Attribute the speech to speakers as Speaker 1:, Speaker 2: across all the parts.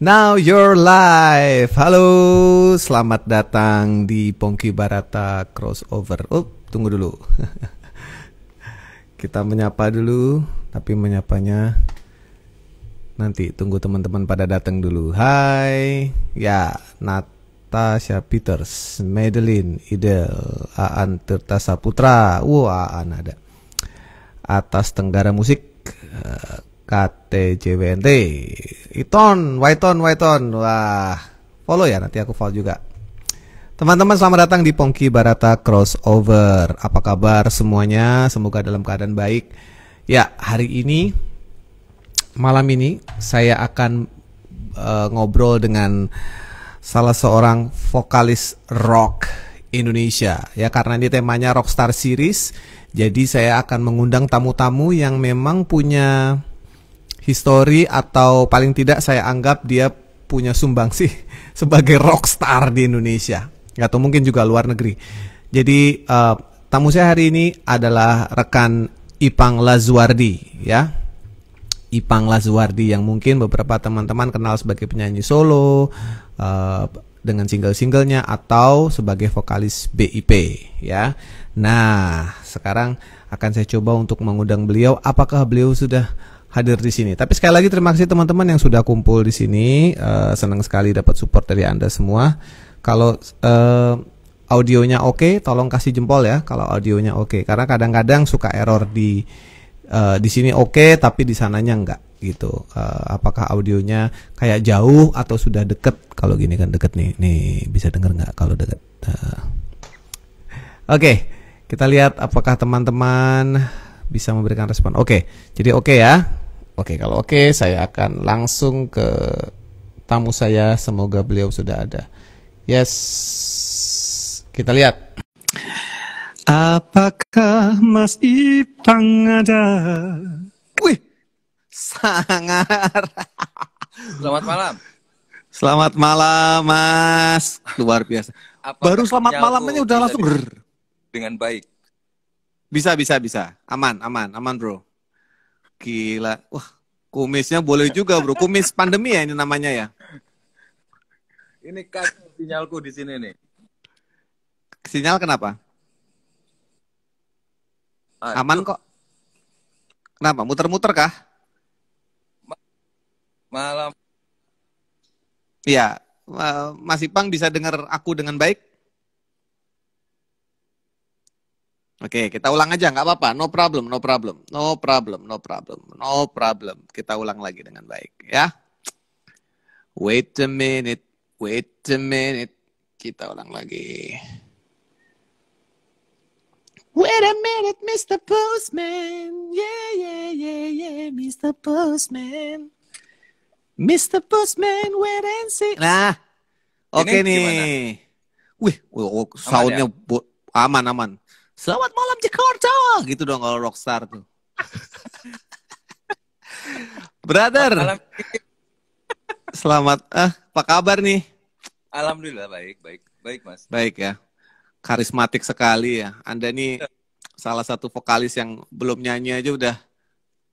Speaker 1: Now you're live. Halo, selamat datang di Pongki Barata Crossover. Oh, tunggu dulu. Kita menyapa dulu, tapi menyapanya nanti. Tunggu teman-teman pada datang dulu. Hai, ya, Natasha Peters, Madeline, Idel, Aan Tirta Saputra. Wah, Aan ada. Atas Tenggara Musik, KTJWNT, Iton, Waiton. Wah, follow ya, nanti aku follow juga. Teman-teman, selamat datang di Pongki Barata Crossover. Apa kabar semuanya? Semoga dalam keadaan baik. Ya, hari ini, malam ini saya akan ngobrol dengan salah seorang vokalis rock Indonesia. Ya, karena ini temanya Rockstar Series. Jadi saya akan mengundang tamu-tamu yang memang punya histori, atau paling tidak saya anggap dia punya sumbangsih sebagai rockstar di Indonesia, atau mungkin juga luar negeri. Jadi tamu saya hari ini adalah rekan Ipang Lazuardi, ya. Ipang Lazuardi yang mungkin beberapa teman-teman kenal sebagai penyanyi solo dengan single-singlenya, atau sebagai vokalis BIP, ya. Nah, sekarang akan saya coba untuk mengundang beliau. Apakah beliau sudah hadir di sini? Tapi sekali lagi terima kasih teman-teman yang sudah kumpul di sini. Senang sekali dapat support dari Anda semua. Kalau audionya oke, tolong kasih jempol ya kalau audionya oke. Karena kadang-kadang suka error di sini oke, tapi di sananya enggak gitu. Apakah audionya kayak jauh atau sudah deket? Kalau gini kan deket nih. Nih, bisa denger nggak kalau deket? Oke, kita lihat apakah teman-teman bisa memberikan respon. Oke, jadi oke ya. Oke, kalau oke, saya akan langsung ke tamu saya. Semoga beliau sudah ada. Yes, kita lihat. Apakah Mas Ipang ada? Wih, sangar.
Speaker 2: Selamat malam.
Speaker 1: Selamat malam, Mas. Luar biasa. Baru selamat malamnya udah langsung
Speaker 2: dengan baik.
Speaker 1: Bisa. Aman, bro. Gila. Wah, kumisnya boleh juga, bro. Kumis pandemi ya ini namanya ya.
Speaker 2: Ini kacau sinyalku di sini nih.
Speaker 1: Sinyal kenapa? Aman kok. Kenapa? Muter-muter kah?
Speaker 2: Malam.
Speaker 1: Iya. Mas Ipang bisa dengar aku dengan baik? Oke, kita ulang aja, nggak apa-apa. No problem. Kita ulang lagi dengan baik, ya. Wait a minute. Kita ulang lagi. Wait a minute, Mr. Postman. Yeah, Mr. Postman. Mr. Postman, wait and see. Nah, oke nih. Wih, soundnya aman. Selamat malam Jakarta, gitu dong kalau rockstar tuh. Brother, selamat. Apa kabar nih?
Speaker 2: Alhamdulillah baik Mas.
Speaker 1: Baik ya, karismatik sekali ya. Anda nih salah satu vokalis yang belum nyanyi aja udah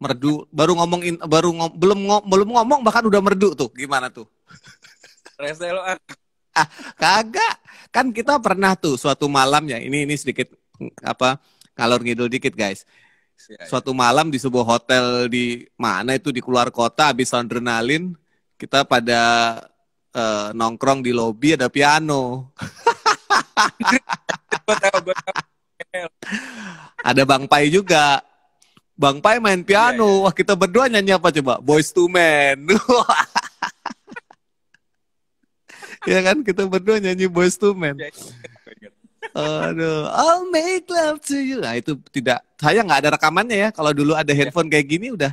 Speaker 1: merdu. Belum ngomong bahkan udah merdu tuh. Gimana tuh?
Speaker 2: Reselo
Speaker 1: Kagak. Kan kita pernah tuh suatu malam ya. Ini sedikit ngalor ngidul dikit guys. Suatu malam di sebuah hotel di mana itu di keluar kota, habis adrenalin kita pada nongkrong di lobi, ada piano. Ada Bang Pai juga. Bang Pai main piano. Wah, kita berdua nyanyi apa coba? Boyz II Men. Ya kan, kita berdua nyanyi Boyz II Men. Aduh, I'll make love to you. Nah, itu saya nggak ada rekamannya ya. Kalau dulu ada handphone kayak gini udah.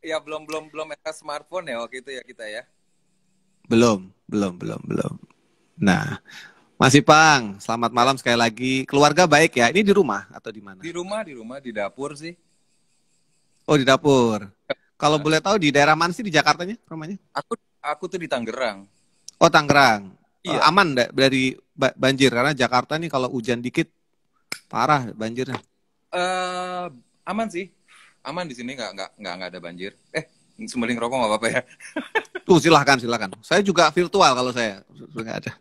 Speaker 2: Ya belum ada smartphone ya waktu itu ya kita ya.
Speaker 1: Belum. Nah, Mas Ipang, selamat malam sekali lagi. Keluarga baik ya? Ini di rumah atau di mana?
Speaker 2: Di rumah, di dapur sih.
Speaker 1: Oh, di dapur. Kalau boleh tahu di daerah mana sih di Jakartanya rumahnya?
Speaker 2: Aku tuh di Tangerang.
Speaker 1: Oh, Tangerang.
Speaker 2: Iya.
Speaker 1: Aman dari banjir, karena Jakarta nih kalau hujan dikit parah banjirnya.
Speaker 2: Aman sih, aman di sini nggak ada banjir. Sembeling rokok nggak apa-apa ya?
Speaker 1: Tuh silakan. Saya juga virtual kalau saya nggak ada.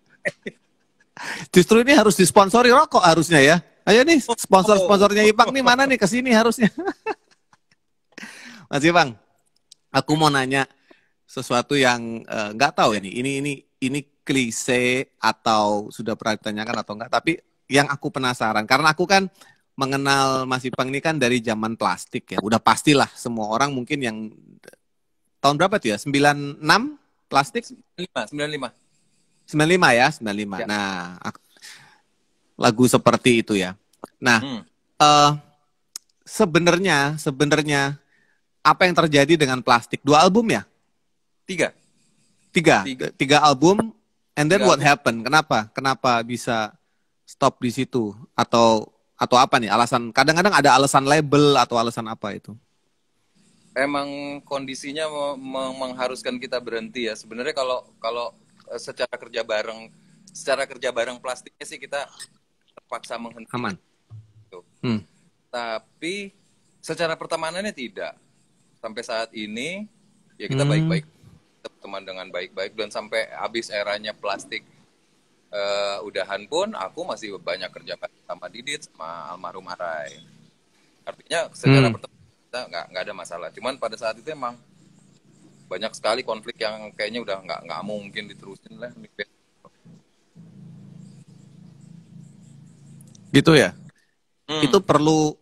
Speaker 1: Justru ini harus disponsori rokok harusnya ya. Ayo nih sponsor-sponsornya Ipang nih mana nih kesini harusnya. Mas Ipang, aku mau nanya sesuatu yang nggak tahu
Speaker 2: Ya.
Speaker 1: ini klise atau sudah pernah ditanyakan atau enggak, tapi yang aku penasaran karena aku kan mengenal Mas Ipang ini kan dari zaman plastik ya. Udah pastilah semua orang mungkin yang tahun berapa tuh ya? 96 plastik?
Speaker 2: 95.
Speaker 1: 95 ya, 95.
Speaker 2: Ya.
Speaker 1: Nah, lagu seperti itu ya. Nah,
Speaker 2: Hmm.
Speaker 1: eh sebenarnya apa yang terjadi dengan plastik? 2 album ya?
Speaker 2: Tiga.
Speaker 1: Tiga,
Speaker 2: Tiga.
Speaker 1: tiga album. And then
Speaker 2: Tiga
Speaker 1: what
Speaker 2: album.
Speaker 1: happened? Kenapa bisa stop di situ? Atau apa nih alasan? Kadang-kadang ada alasan label atau alasan apa itu?
Speaker 2: Emang kondisinya mengharuskan kita berhenti ya. Sebenarnya kalau kalau secara kerja bareng plastiknya sih kita terpaksa menghentikan
Speaker 1: Aman.
Speaker 2: itu.
Speaker 1: Hmm.
Speaker 2: Tapi secara pertemanannya tidak. Sampai saat ini ya kita
Speaker 1: Hmm.
Speaker 2: baik-baik, tetap teman dengan baik-baik, dan sampai habis eranya plastik udahan pun aku masih banyak kerja sama Didit sama almarhum Arai. Artinya secara
Speaker 1: Hmm.
Speaker 2: pertemanan kita nggak ada masalah. Cuman pada saat itu emang banyak sekali konflik yang kayaknya udah nggak mungkin diterusin lah.
Speaker 1: Gitu ya.
Speaker 2: Hmm.
Speaker 1: Itu perlu.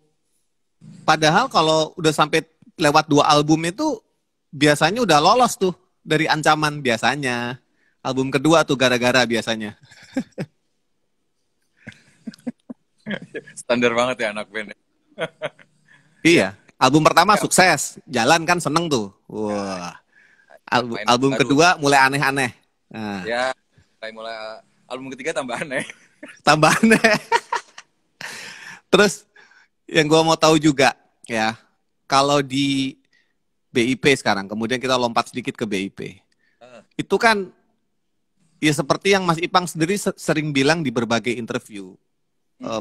Speaker 1: Padahal kalau udah sampai lewat 2 album itu biasanya udah lolos tuh dari ancaman biasanya. Album kedua tuh gara-gara biasanya.
Speaker 2: Standar banget ya anak band.
Speaker 1: Iya. Album pertama sukses, jalan kan seneng tuh.
Speaker 2: Ya,
Speaker 1: Wah. Album,
Speaker 2: main
Speaker 1: album
Speaker 2: baru.
Speaker 1: kedua mulai aneh-aneh. Nah,
Speaker 2: Ya, mulai album ketiga tambah aneh.
Speaker 1: tambah aneh. Terus yang gua mau tahu juga ya, kalau di BIP sekarang, kemudian kita lompat sedikit ke BIP. Itu kan ya seperti yang Mas Ipang sendiri sering bilang di berbagai interview.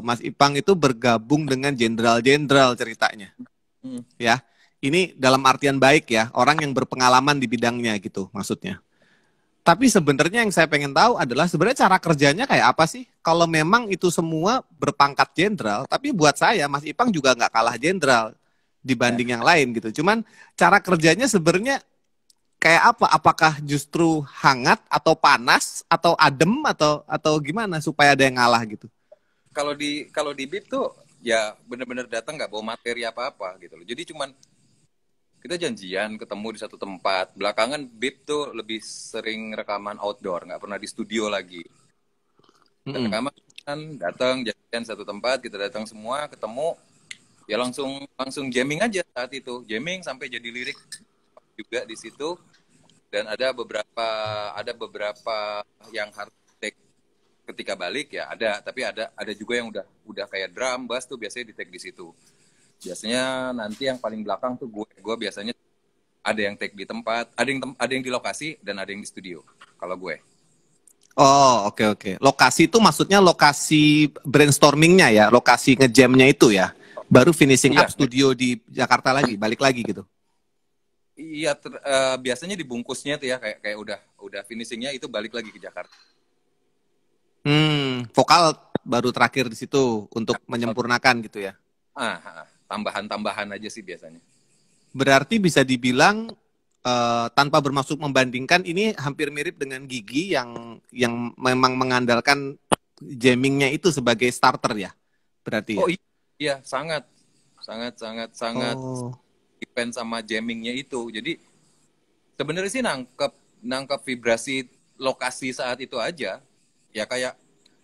Speaker 1: Mas Ipang itu bergabung dengan jenderal-jenderal ceritanya.
Speaker 2: Hmm.
Speaker 1: Ya, ini dalam artian baik ya, orang yang berpengalaman di bidangnya gitu maksudnya. Tapi sebenarnya yang saya pengen tahu adalah sebenarnya cara kerjanya kayak apa sih? Kalau memang itu semua berpangkat jenderal, tapi buat saya Mas Ipang juga nggak kalah jenderal dibanding yang lain gitu. Cuman cara kerjanya sebenarnya kayak apa? Apakah justru hangat atau panas atau adem atau gimana supaya ada yang ngalah gitu?
Speaker 2: Kalau di BIP tuh ya bener-bener datang nggak bawa materi apa-apa gitu loh. Jadi cuman kita janjian ketemu di satu tempat. Belakangan BIP tuh lebih sering rekaman outdoor, nggak pernah di studio lagi. Kita
Speaker 1: Mm-mm.
Speaker 2: rekaman, datang janjian satu tempat, kita datang semua, ketemu, ya langsung langsung jamming aja saat itu. Jamming sampai jadi lirik juga di situ. Dan ada beberapa yang harus take ketika balik ya ada, tapi ada juga yang udah kayak drum, bass tuh biasanya di take di situ. Biasanya nanti yang paling belakang tuh gue biasanya ada yang take di tempat, ada yang di lokasi dan ada yang di studio. Kalau gue.
Speaker 1: Oh, oke. Lokasi itu maksudnya lokasi brainstormingnya ya, lokasi ngejamnya itu ya. Baru finishing up
Speaker 2: Iya,
Speaker 1: studio di Jakarta lagi, balik lagi gitu.
Speaker 2: iya biasanya dibungkusnya tuh ya kayak kayak udah finishingnya itu balik lagi ke Jakarta.
Speaker 1: Vokal baru terakhir di situ untuk menyempurnakan gitu ya.
Speaker 2: Tambahan-tambahan aja sih biasanya.
Speaker 1: Berarti bisa dibilang tanpa bermaksud membandingkan ini hampir mirip dengan Gigi yang memang mengandalkan jammingnya itu sebagai starter ya. Berarti
Speaker 2: Oh
Speaker 1: ya.
Speaker 2: iya, sangat sangat
Speaker 1: Oh.
Speaker 2: depend sama jammingnya itu. Jadi sebenarnya sih nangkep vibrasi lokasi saat itu aja. Ya kayak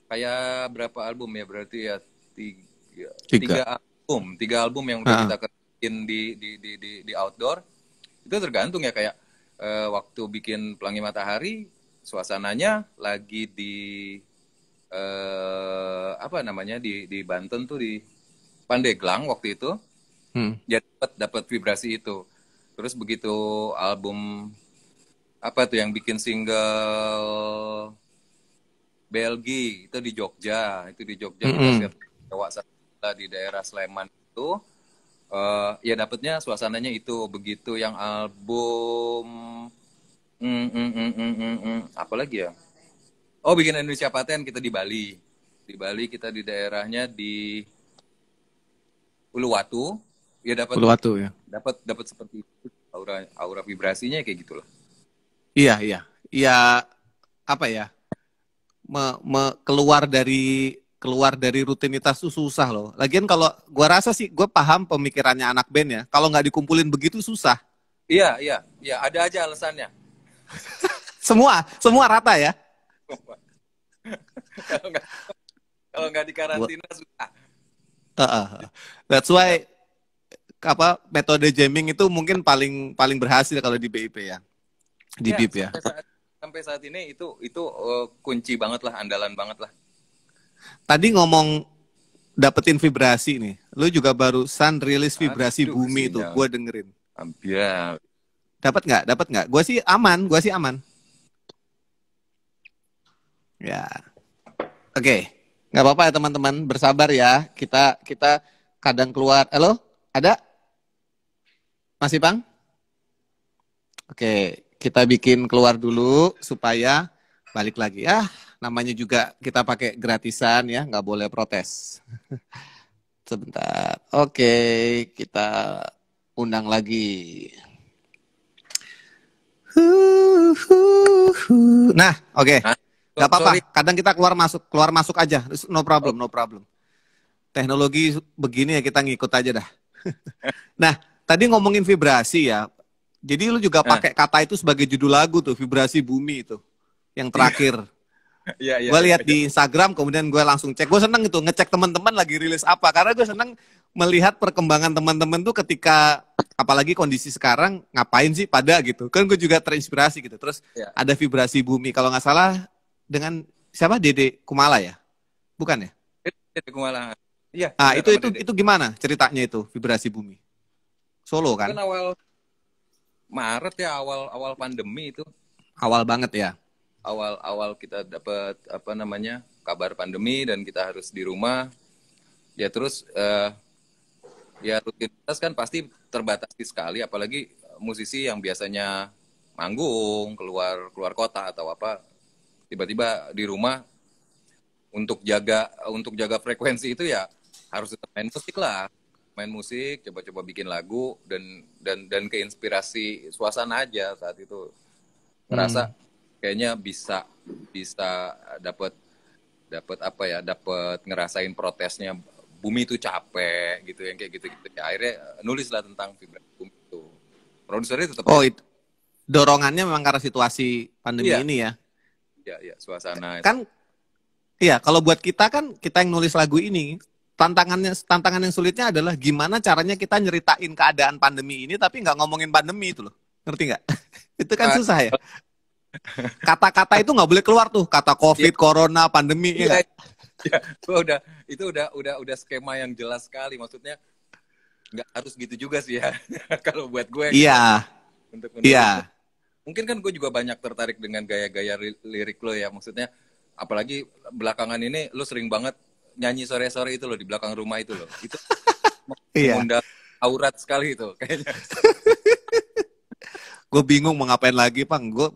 Speaker 2: kayak berapa album ya berarti ya tiga,
Speaker 1: Tiga.
Speaker 2: tiga album yang udah
Speaker 1: Ah.
Speaker 2: kita kerjain di outdoor itu tergantung ya kayak waktu bikin Pelangi Matahari suasananya lagi di apa namanya di Banten tuh di Pandeglang waktu itu
Speaker 1: Hmm.
Speaker 2: ya dapat vibrasi itu. Terus begitu album apa tuh yang bikin single Belgi itu di Jogja kita
Speaker 1: Mm-mm.
Speaker 2: set Jawa di daerah Sleman itu Ya dapetnya suasananya itu begitu yang album apa lagi ya? Oh, bikin Indonesia Paten kita di Bali. Di Bali kita di daerahnya di Uluwatu. Ya dapat
Speaker 1: Uluwatu ya.
Speaker 2: dapat dapat seperti itu. Aura aura vibrasinya kayak gitulah.
Speaker 1: Iya, iya. Iya, apa ya? Keluar dari rutinitas itu susah loh. Lagian kalau gua rasa sih, gue paham pemikirannya anak band ya. Kalau nggak dikumpulin begitu susah.
Speaker 2: Iya, iya, iya, ada aja alasannya.
Speaker 1: Semua rata ya.
Speaker 2: Kalau nggak kalau nggak di
Speaker 1: Gua-
Speaker 2: karantina susah.
Speaker 1: uh, uh, That's why apa metode jamming itu mungkin paling paling berhasil kalau di BIP ya, di
Speaker 2: Ya,
Speaker 1: BIP ya.
Speaker 2: sampai saat ini itu kunci banget lah, andalan banget lah.
Speaker 1: Tadi ngomong dapetin vibrasi nih, lu juga barusan rilis vibrasi
Speaker 2: Aduh,
Speaker 1: bumi itu,
Speaker 2: sinyal.
Speaker 1: gue dengerin.
Speaker 2: Ya,
Speaker 1: Dapat nggak? Dapat nggak? Gue sih aman. Ya, oke. Nggak apa-apa ya teman-teman, bersabar ya. Kita kadang keluar. Halo, ada? Masih Bang? Oke, kita bikin keluar dulu supaya balik lagi. Ya, namanya juga kita pakai gratisan ya, nggak boleh protes. Sebentar. Oke, kita undang lagi. Nah, oke.
Speaker 2: Nah,
Speaker 1: Nggak apa-apa.
Speaker 2: sorry.
Speaker 1: Kadang kita keluar masuk aja. No problem, no problem. Teknologi begini ya kita ngikut aja dah. Nah, tadi ngomongin vibrasi ya. Jadi lu juga
Speaker 2: Nah,
Speaker 1: pakai kata itu sebagai judul lagu tuh, vibrasi bumi itu. Yang terakhir.
Speaker 2: iya, iya,
Speaker 1: Gue
Speaker 2: iya,
Speaker 1: lihat
Speaker 2: iya.
Speaker 1: di Instagram, kemudian gue langsung cek. Gue seneng itu, ngecek teman-teman lagi rilis apa. Karena gue seneng melihat perkembangan teman-teman tuh ketika, apalagi kondisi sekarang, ngapain sih pada gitu. Kan gue juga terinspirasi gitu. Terus
Speaker 2: Iya.
Speaker 1: ada vibrasi bumi. Kalau nggak salah dengan siapa? Dede Kumala ya? Bukan ya?
Speaker 2: Itu malah. Iya,
Speaker 1: Ah,
Speaker 2: benar
Speaker 1: itu
Speaker 2: sama
Speaker 1: itu
Speaker 2: Dede.
Speaker 1: itu gimana ceritanya itu vibrasi bumi? Solo
Speaker 2: Itu
Speaker 1: kan?
Speaker 2: kan awal Maret ya, awal pandemi itu.
Speaker 1: Awal banget ya.
Speaker 2: Awal kita dapat apa namanya? Kabar pandemi dan kita harus di rumah. Ya terus ya rutinitas kan pasti terbatasi sekali, apalagi musisi yang biasanya manggung keluar keluar kota atau apa, tiba-tiba di rumah untuk jaga frekuensi itu ya harus tetap main musik lah, main musik, coba-coba bikin lagu dan keinspirasi suasana aja saat itu ngerasa kayaknya bisa bisa dapat dapat apa ya, dapat ngerasain protesnya bumi itu capek gitu, yang kayak gitu-gitu ya, akhirnya nulis lah tentang vibrasi bumi itu. Produsernya tetap
Speaker 1: Oh, itu dorongannya memang karena situasi pandemi
Speaker 2: iya,
Speaker 1: ini ya.
Speaker 2: ya suasana.
Speaker 1: Kan iya, kalau buat kita kan kita yang nulis lagu ini, tantangan yang sulitnya adalah gimana caranya kita nyeritain keadaan pandemi ini tapi nggak ngomongin pandemi itu loh. Ngerti nggak? Itu kan
Speaker 2: Ah,
Speaker 1: susah ya. Kata-kata itu nggak boleh keluar tuh, kata
Speaker 2: iya,
Speaker 1: COVID, corona, pandemi ya
Speaker 2: iya,
Speaker 1: nggak?
Speaker 2: iya. Gua udah skema yang jelas sekali, maksudnya nggak harus gitu juga sih ya. Kalau buat gue gitu,
Speaker 1: Iya,
Speaker 2: untuk menulis
Speaker 1: iya.
Speaker 2: mungkin kan gue juga banyak tertarik dengan gaya-gaya lirik lo ya, maksudnya apalagi belakangan ini lo sering banget nyanyi sore-sore itu lo di belakang rumah itu lo, itu
Speaker 1: Iya.
Speaker 2: mengundang aurat sekali itu kayaknya.
Speaker 1: Gue bingung mau ngapain lagi, Bang. Gue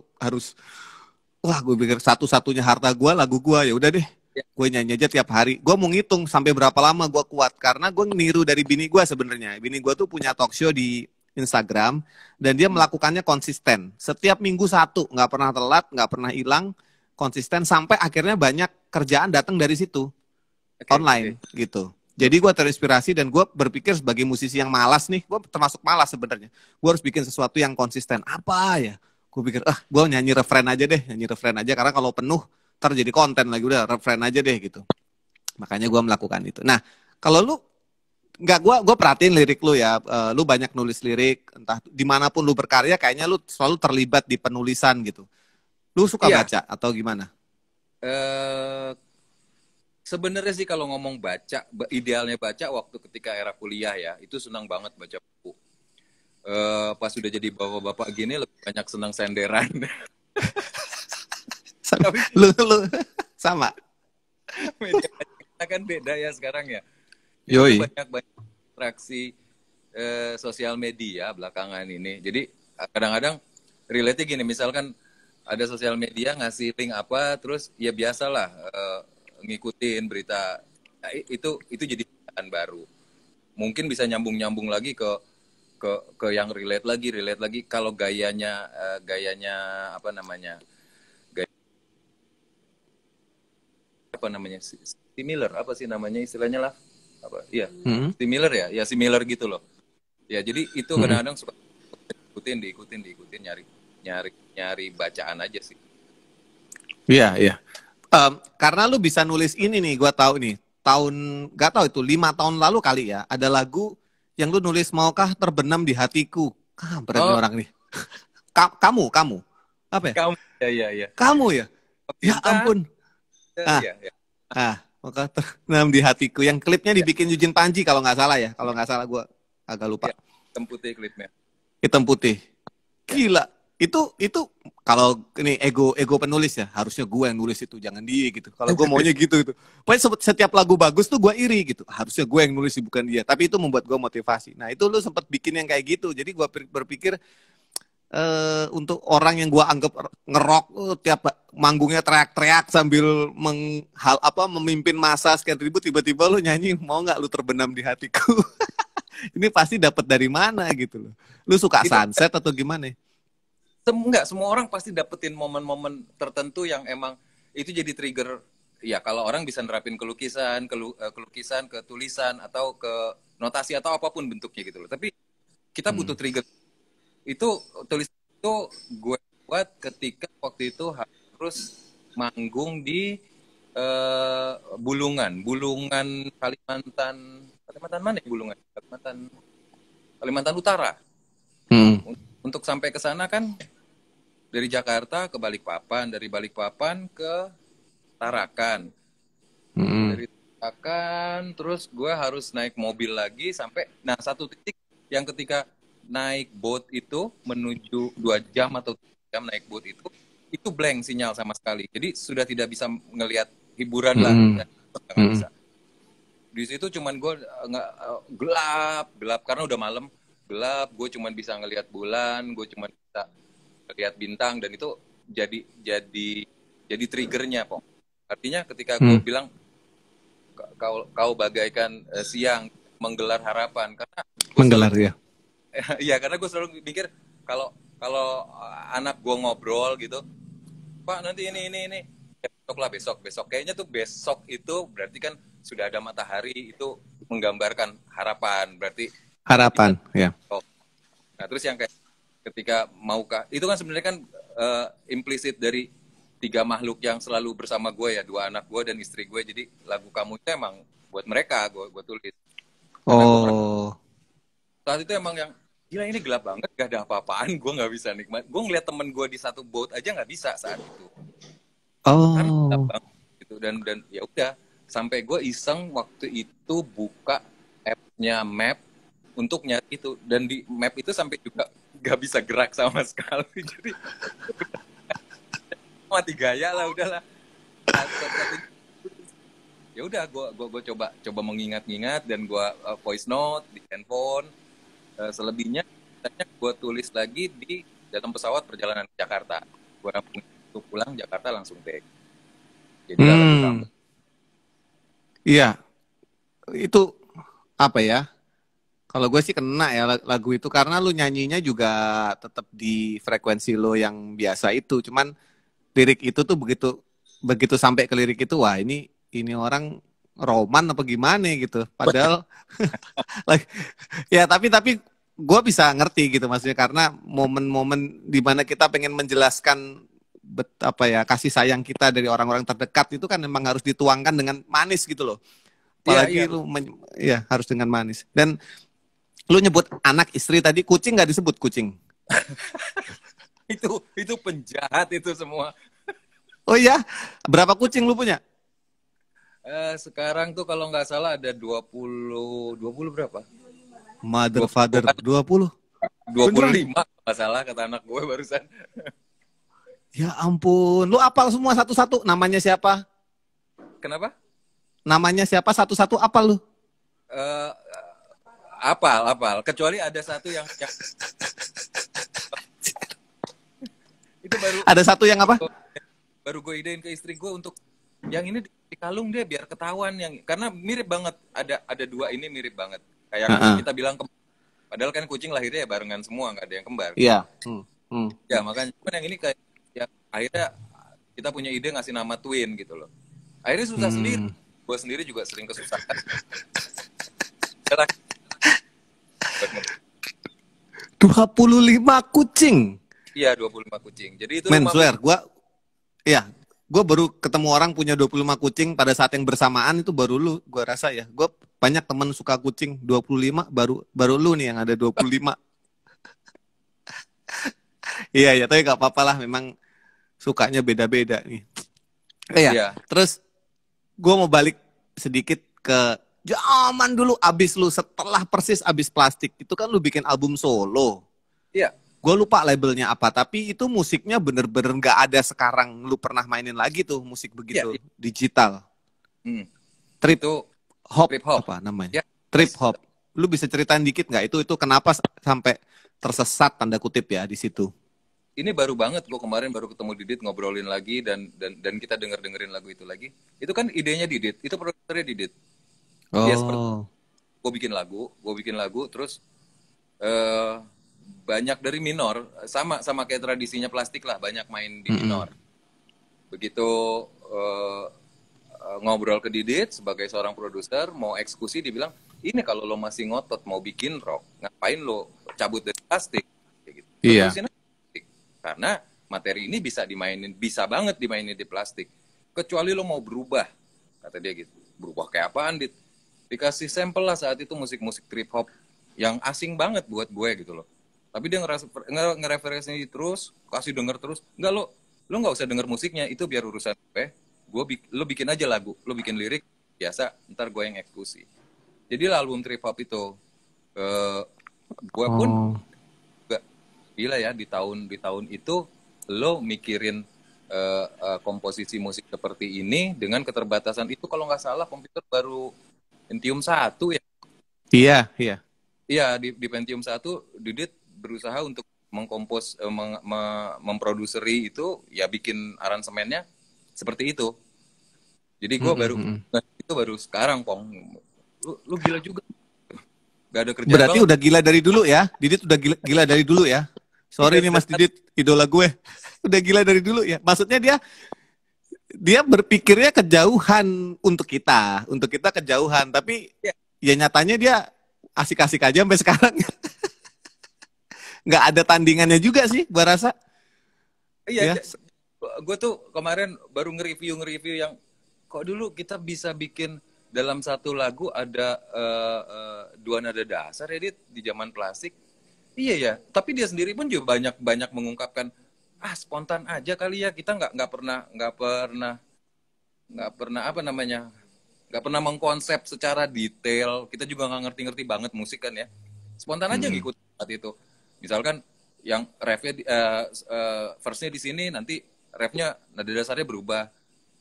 Speaker 1: pikir satu-satunya harta gue lagu gue, ya udah deh.
Speaker 2: Ya,
Speaker 1: Gue nyanyi aja tiap hari. Gue mau ngitung sampai berapa lama gue kuat, karena gue niru dari bini gue sebenarnya. Bini gue tuh punya talk show di Instagram dan dia melakukannya konsisten. Setiap minggu satu, nggak pernah telat, nggak pernah hilang, konsisten sampai akhirnya banyak kerjaan datang dari situ,
Speaker 2: oke, oke.
Speaker 1: online gitu. Jadi gue terinspirasi dan gue berpikir sebagai musisi yang malas nih, gue termasuk malas sebenarnya. Gue harus bikin sesuatu yang konsisten. Apa ya? Gue pikir, gue nyanyi referen aja deh, nyanyi referen aja karena kalau penuh ntar jadi konten lagi, udah referen aja deh gitu. Makanya gue melakukan itu. Nah, kalau lu nggak, gue perhatiin lirik lu ya, lu banyak nulis lirik, entah dimanapun lu berkarya, kayaknya lu selalu terlibat di penulisan gitu. Lu suka
Speaker 2: Iya,
Speaker 1: baca atau gimana?
Speaker 2: eh, sebenarnya sih kalau ngomong baca, idealnya baca waktu ketika era kuliah ya, itu senang banget baca buku. Pas sudah jadi bapak-bapak gini lebih banyak senang senderan. Tapi
Speaker 1: Lu sama.
Speaker 2: media kita kan beda ya sekarang ya. Jadi tuh
Speaker 1: Yoi.
Speaker 2: banyak banyak interaksi sosial media belakangan ini. Jadi kadang-kadang relate-nya gini, misalkan ada sosial media ngasih link apa, terus ya biasalah ngikutin berita. Nah, itu jadi kebiasaan baru. Mungkin bisa nyambung lagi ke yang relate lagi. Kalau gayanya apa namanya? Apa namanya? Similar apa sih namanya istilahnya lah? Apa? Iya, similar ya similar gitu loh. Ya jadi itu kadang-kadang suka diikutin nyari bacaan aja sih.
Speaker 1: Iya, iya. Karena lu bisa nulis ini nih, gua tahu nih. Gak tahu itu 5 tahun lalu kali ya, ada lagu yang lu nulis maukah terbenam di hatiku. Berat nih orang nih. Kamu. Apa ya?
Speaker 2: Kamu ya.
Speaker 1: Kamu ya? Ya
Speaker 2: Cinta.
Speaker 1: ampun. Maka terbenam di hatiku. Yang klipnya dibikin Eugene Panji kalau nggak salah ya. Kalau nggak salah gue agak lupa.
Speaker 2: Ya, hitam putih klipnya.
Speaker 1: Hitam putih. Gila. Itu kalau ini ego penulis ya, harusnya gue yang nulis itu, jangan dia gitu. Kalau gue maunya gitu. Pokoknya setiap lagu bagus tuh gue iri gitu. Harusnya gue yang nulis bukan dia. Tapi itu membuat gue motivasi. Nah itu lu sempat bikin yang kayak gitu. Jadi gue berpikir untuk orang yang gue anggap ngerok tiap manggungnya teriak-teriak sambil memimpin masa sekian ribu, tiba-tiba lu nyanyi mau nggak lu terbenam di hatiku. Ini pasti dapat dari mana gitu loh. Lu suka sunset atau gimana?
Speaker 2: Enggak, semua orang pasti dapetin momen-momen tertentu yang emang itu jadi trigger. Ya kalau orang bisa nerapin ke lukisan, ke tulisan, atau ke notasi atau apapun bentuknya gitu loh. Tapi kita butuh trigger. Itu tulis itu gue buat ketika waktu itu harus manggung di Bulungan Kalimantan mana ya Bulungan? Kalimantan Utara. Untuk sampai ke sana kan dari Jakarta ke Balikpapan, dari Balikpapan ke Tarakan. Dari Tarakan terus gue harus naik mobil lagi sampai satu titik yang ketika naik boat itu menuju 2 jam atau 3 jam naik boat itu blank sinyal sama sekali. Jadi sudah tidak bisa ngelihat hiburan lah. Nggak bisa. Di situ cuman gue gelap karena udah malam, gelap. Gue cuman bisa ngelihat bulan, gue cuman bisa lihat bintang, dan itu jadi triggernya, Pong. Artinya ketika gue bilang kau bagaikan siang menggelar harapan, karena
Speaker 1: menggelar ya.
Speaker 2: Iya, karena gue selalu mikir kalau anak gue ngobrol gitu, Pak nanti ini besok kayaknya tuh besok itu berarti kan sudah ada matahari, itu menggambarkan harapan, berarti
Speaker 1: harapan ya.
Speaker 2: Nah terus yang kayak ketika maukah itu kan sebenarnya kan implisit dari 3 makhluk yang selalu bersama gue ya, 2 anak gue dan istri gue. Jadi lagu kamu itu emang buat mereka gue tulis. Saat itu emang yang gila, ini gelap banget, gak ada apa-apaan, gue nggak bisa nikmat. Gue ngeliat temen gue di satu boat aja nggak bisa saat itu. Karena gelap banget gitu, dan ya udah sampai gue iseng waktu itu buka app-nya Map untuk nyari itu, dan di Map itu sampai juga nggak bisa gerak sama sekali. Jadi mati gaya lah, udahlah. Ya udah gue coba mengingat-ingat, dan gue voice note di handphone. Selebihnya gue tulis lagi di dalam pesawat perjalanan ke Jakarta. Gue pulang Jakarta langsung take. Jadi lagu kamu.
Speaker 1: Iya, itu apa ya? Kalau gue sih kena ya lagu itu, karena lu nyanyinya juga tetap di frekuensi lo yang biasa itu. Cuman lirik itu tuh begitu sampai ke lirik itu, wah ini orang roman apa gimana gitu. Padahal ya tapi gue bisa ngerti gitu maksudnya, karena momen-momen di mana kita pengen menjelaskan kasih sayang kita dari orang-orang terdekat itu kan memang harus dituangkan dengan manis gitu loh. Apalagi lu harus dengan manis. Dan lu nyebut anak, istri tadi, kucing nggak disebut kucing.
Speaker 2: itu penjahat itu semua.
Speaker 1: Oh iya, berapa kucing lu punya?
Speaker 2: Sekarang tuh kalau nggak salah ada 20 berapa?
Speaker 1: Mother father 20.
Speaker 2: 25 nggak salah kata anak gue barusan.
Speaker 1: Ya ampun, lu apal semua satu-satu, namanya siapa?
Speaker 2: Kenapa?
Speaker 1: Namanya siapa satu-satu apal lu?
Speaker 2: apal. Kecuali ada satu yang itu
Speaker 1: Ada satu yang apa?
Speaker 2: baru gue idein ke istri gue untuk yang ini di kalung deh biar ketahuan yang karena mirip banget ada dua ini mirip banget kayak
Speaker 1: Heeh.
Speaker 2: kita bilang padahal kan kucing lahirnya ya barengan semua nggak ada yang kembar
Speaker 1: Iya. Hmm.
Speaker 2: ya makanya cuman yang ini kayak ya akhirnya kita punya ide ngasih nama twin gitu loh akhirnya susah sendiri
Speaker 1: Hmm.
Speaker 2: gue sendiri juga sering kesusahan Yalah,
Speaker 1: 25 kucing.
Speaker 2: iya 25 kucing jadi itu
Speaker 1: Men,
Speaker 2: rumah
Speaker 1: swear, gue baru ketemu orang punya 25 kucing pada saat yang bersamaan itu baru lu, gue rasa ya. Gue banyak temen suka kucing 25 baru lu nih yang ada 25. Iya ya, tapi gak apa-apa lah memang sukanya beda-beda nih. Iya,
Speaker 2: iya
Speaker 1: terus gue mau balik sedikit ke zaman dulu setelah persis abis plastik itu kan lu bikin album solo.
Speaker 2: iya
Speaker 1: Gue lupa labelnya apa, tapi itu musiknya bener-bener nggak ada sekarang lu pernah mainin lagi tuh musik
Speaker 2: iya,
Speaker 1: begitu
Speaker 2: iya.
Speaker 1: digital.
Speaker 2: Hmm.
Speaker 1: Trip
Speaker 2: Itu
Speaker 1: hop
Speaker 2: trip hop
Speaker 1: apa namanya?
Speaker 2: ya
Speaker 1: Trip hop. Lu bisa ceritain dikit nggak itu kenapa sampai tersesat tanda kutip ya di situ?
Speaker 2: ini baru banget gue kemarin baru ketemu Didit ngobrolin lagi dan kita dengerin lagu itu lagi itu kan idenya Didit itu produsernya Didit dia seperti
Speaker 1: Oh.
Speaker 2: gue bikin lagu terus eh banyak dari minor sama kayak tradisinya plastik lah banyak main di
Speaker 1: Mm-mm.
Speaker 2: minor begitu eh, ngobrol ke Didit sebagai seorang produser mau eksekusi dibilang ini kalau lo masih ngotot mau bikin rock ngapain lo cabut dari plastik kayak gitu lo
Speaker 1: Iya.
Speaker 2: terusin aja plastik. Karena materi ini bisa banget dimainin di plastik kecuali lo mau berubah kata dia gitu berubah kayak apaan Dit dikasih sampel lah saat itu musik-musik trip hop yang asing banget buat gue gitu loh tapi dia ngereferensi terus kasih denger terus nggak lo nggak usah denger musiknya itu biar urusan lo bikin aja lagu lo bikin lirik biasa ntar gue yang eksekusi jadi album trip hop itu eh, gue pun
Speaker 1: Oh.
Speaker 2: gak gila ya di tahun itu lo mikirin komposisi musik seperti ini dengan keterbatasan itu kalau nggak salah komputer baru Pentium 1 ya.
Speaker 1: Iya, iya.
Speaker 2: Iya, di Pentium 1 Didit berusaha untuk mengkompos memproduseri itu ya bikin aransemennya seperti itu. Jadi gue baru
Speaker 1: Mm-mm.
Speaker 2: itu baru sekarang Pong. Lu gila juga. Gak ada kerjaan
Speaker 1: Berarti
Speaker 2: banget.
Speaker 1: udah gila dari dulu ya? Didit udah gila dari dulu ya? Sorry nih Mas Didit, idola gue. Udah gila dari dulu ya? Maksudnya dia berpikirnya kejauhan untuk kita kejauhan, tapi
Speaker 2: Ya,
Speaker 1: ya nyatanya dia asik-asik aja sampai sekarang. Nggak ada tandingannya juga sih, gua rasa.
Speaker 2: iya,
Speaker 1: Ya,
Speaker 2: gue tuh kemarin baru nge-review yang kok dulu kita bisa bikin dalam satu lagu ada dua nada dasar ya Dit, di zaman plastik. Iya ya, tapi dia sendiri pun juga banyak banyak mengungkapkan spontan aja kali ya kita nggak pernah apa namanya nggak pernah mengkonsep secara detail kita juga nggak ngerti-ngerti banget musik kan ya spontan aja
Speaker 1: mm-mm.
Speaker 2: ngikut saat itu misalkan yang refnya verse-nya di sini nanti refnya nada dasarnya berubah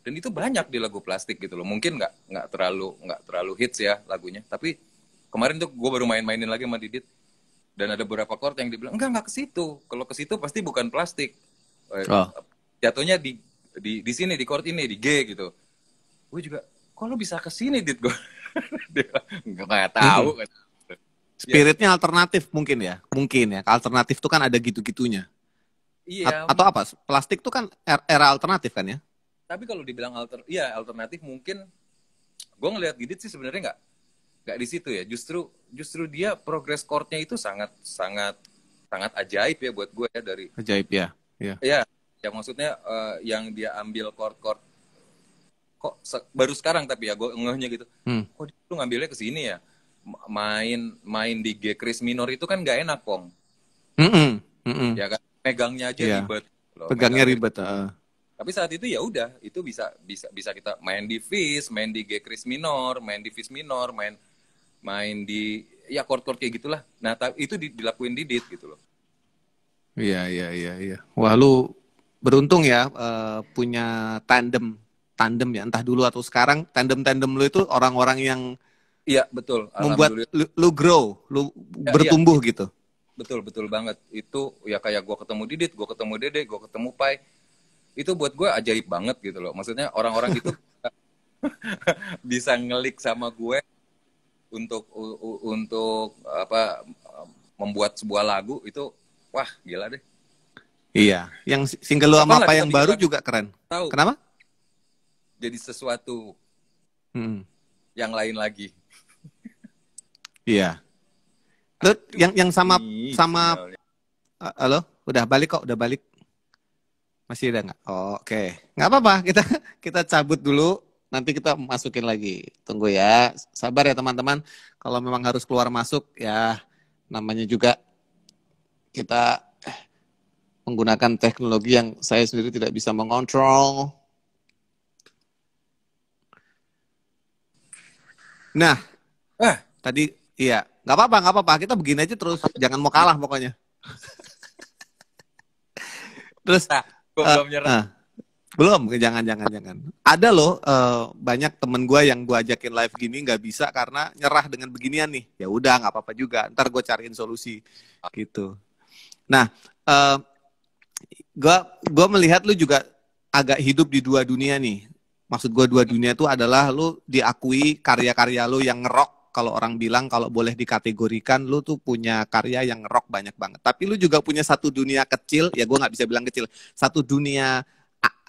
Speaker 2: dan itu banyak di lagu plastik gitu loh mungkin nggak terlalu hits ya lagunya tapi kemarin tuh gue baru main-mainin lagi sama Didit dan ada beberapa chord yang dibilang enggak ke situ kalau ke situ pasti bukan plastik.
Speaker 1: Oh.
Speaker 2: Jatuhnya di sini di chord ini di G gitu gue juga kok lo bisa ke sini Dit gue dia nggak tahu
Speaker 1: Mm-mm.
Speaker 2: kan ya
Speaker 1: Spiritnya alternatif mungkin ya, alternatif tuh kan ada gitu-gitunya.
Speaker 2: iya
Speaker 1: Atau apa? Plastik tuh kan era alternatif kan ya?
Speaker 2: tapi kalau dibilang alternatif mungkin gue ngelihat Didit sih sebenarnya nggak di situ ya justru dia progress chordnya itu sangat sangat sangat ajaib ya buat gue ya dari
Speaker 1: Ajaib ya. Ya.
Speaker 2: ya yang maksudnya yang dia ambil chord-chord kok baru sekarang tapi ya gue ngehnya gitu
Speaker 1: Hmm.
Speaker 2: kok dia tuh ngambilnya ke sini ya main di G kris minor itu kan nggak enak Pong
Speaker 1: Mm-mm. Mm-mm.
Speaker 2: ya kan megangnya aja
Speaker 1: Iya.
Speaker 2: ribet loh
Speaker 1: Pegangnya
Speaker 2: megangnya
Speaker 1: ribet.
Speaker 2: tapi saat itu ya udah itu bisa kita main di Fis main di G kris minor main di Fis minor main di ya chord-chord kayak gitulah nah itu dilakuin Didit gitu loh
Speaker 1: Iya, iya, iya, iya. Wah, lu beruntung ya punya tandem ya, entah dulu atau sekarang tandem-tandem lu itu orang-orang yang
Speaker 2: Iya betul,
Speaker 1: membuat
Speaker 2: alhamdulillah.
Speaker 1: lu grow, lu
Speaker 2: Ya, iya,
Speaker 1: bertumbuh gitu.
Speaker 2: betul betul banget. Itu ya kayak gue ketemu Didit, gue ketemu Dede, gue ketemu Pai. Itu buat gue ajaib banget gitu loh. Maksudnya orang-orang itu bisa ngelik sama gue untuk apa membuat sebuah lagu itu, wah gila deh.
Speaker 1: Iya, yang single lu
Speaker 2: Kapan
Speaker 1: sama
Speaker 2: lah
Speaker 1: apa
Speaker 2: kita
Speaker 1: yang
Speaker 2: bikin
Speaker 1: baru
Speaker 2: lagu,
Speaker 1: juga keren.
Speaker 2: tahu
Speaker 1: Kenapa?
Speaker 2: jadi sesuatu
Speaker 1: Hmm,
Speaker 2: yang lain lagi.
Speaker 1: iya. Lu
Speaker 2: Aduh,
Speaker 1: yang sama
Speaker 2: nih
Speaker 1: sama
Speaker 2: sinyalnya.
Speaker 1: halo, udah balik kok, udah balik. Masih ada nggak? Oh, oke, nggak apa-apa. Kita kita cabut dulu. Nanti kita masukin lagi. Tunggu ya. Sabar ya teman-teman. Kalau memang harus keluar masuk ya namanya juga kita menggunakan teknologi yang saya sendiri tidak bisa mengontrol. Nah,
Speaker 2: Ah,
Speaker 1: tadi iya, nggak apa-apa. Kita begini aja terus. Jangan mau kalah pokoknya. Terus
Speaker 2: nah, gue
Speaker 1: eh
Speaker 2: belum nyerah.
Speaker 1: eh, belum, jangan. Ada loh banyak temen gue yang gue ajakin live gini nggak bisa karena nyerah dengan beginian nih. Ya udah nggak apa-apa juga. Ntar gue cariin solusi gitu. Nah, eh, gue melihat lu juga agak hidup di dua dunia nih. Maksud gue dua dunia itu adalah lu diakui karya-karya lu yang ngerok. Kalau orang bilang kalau boleh dikategorikan lu tuh punya karya yang ngerok banyak banget. Tapi lu juga punya satu dunia kecil, ya gue nggak bisa bilang kecil, satu dunia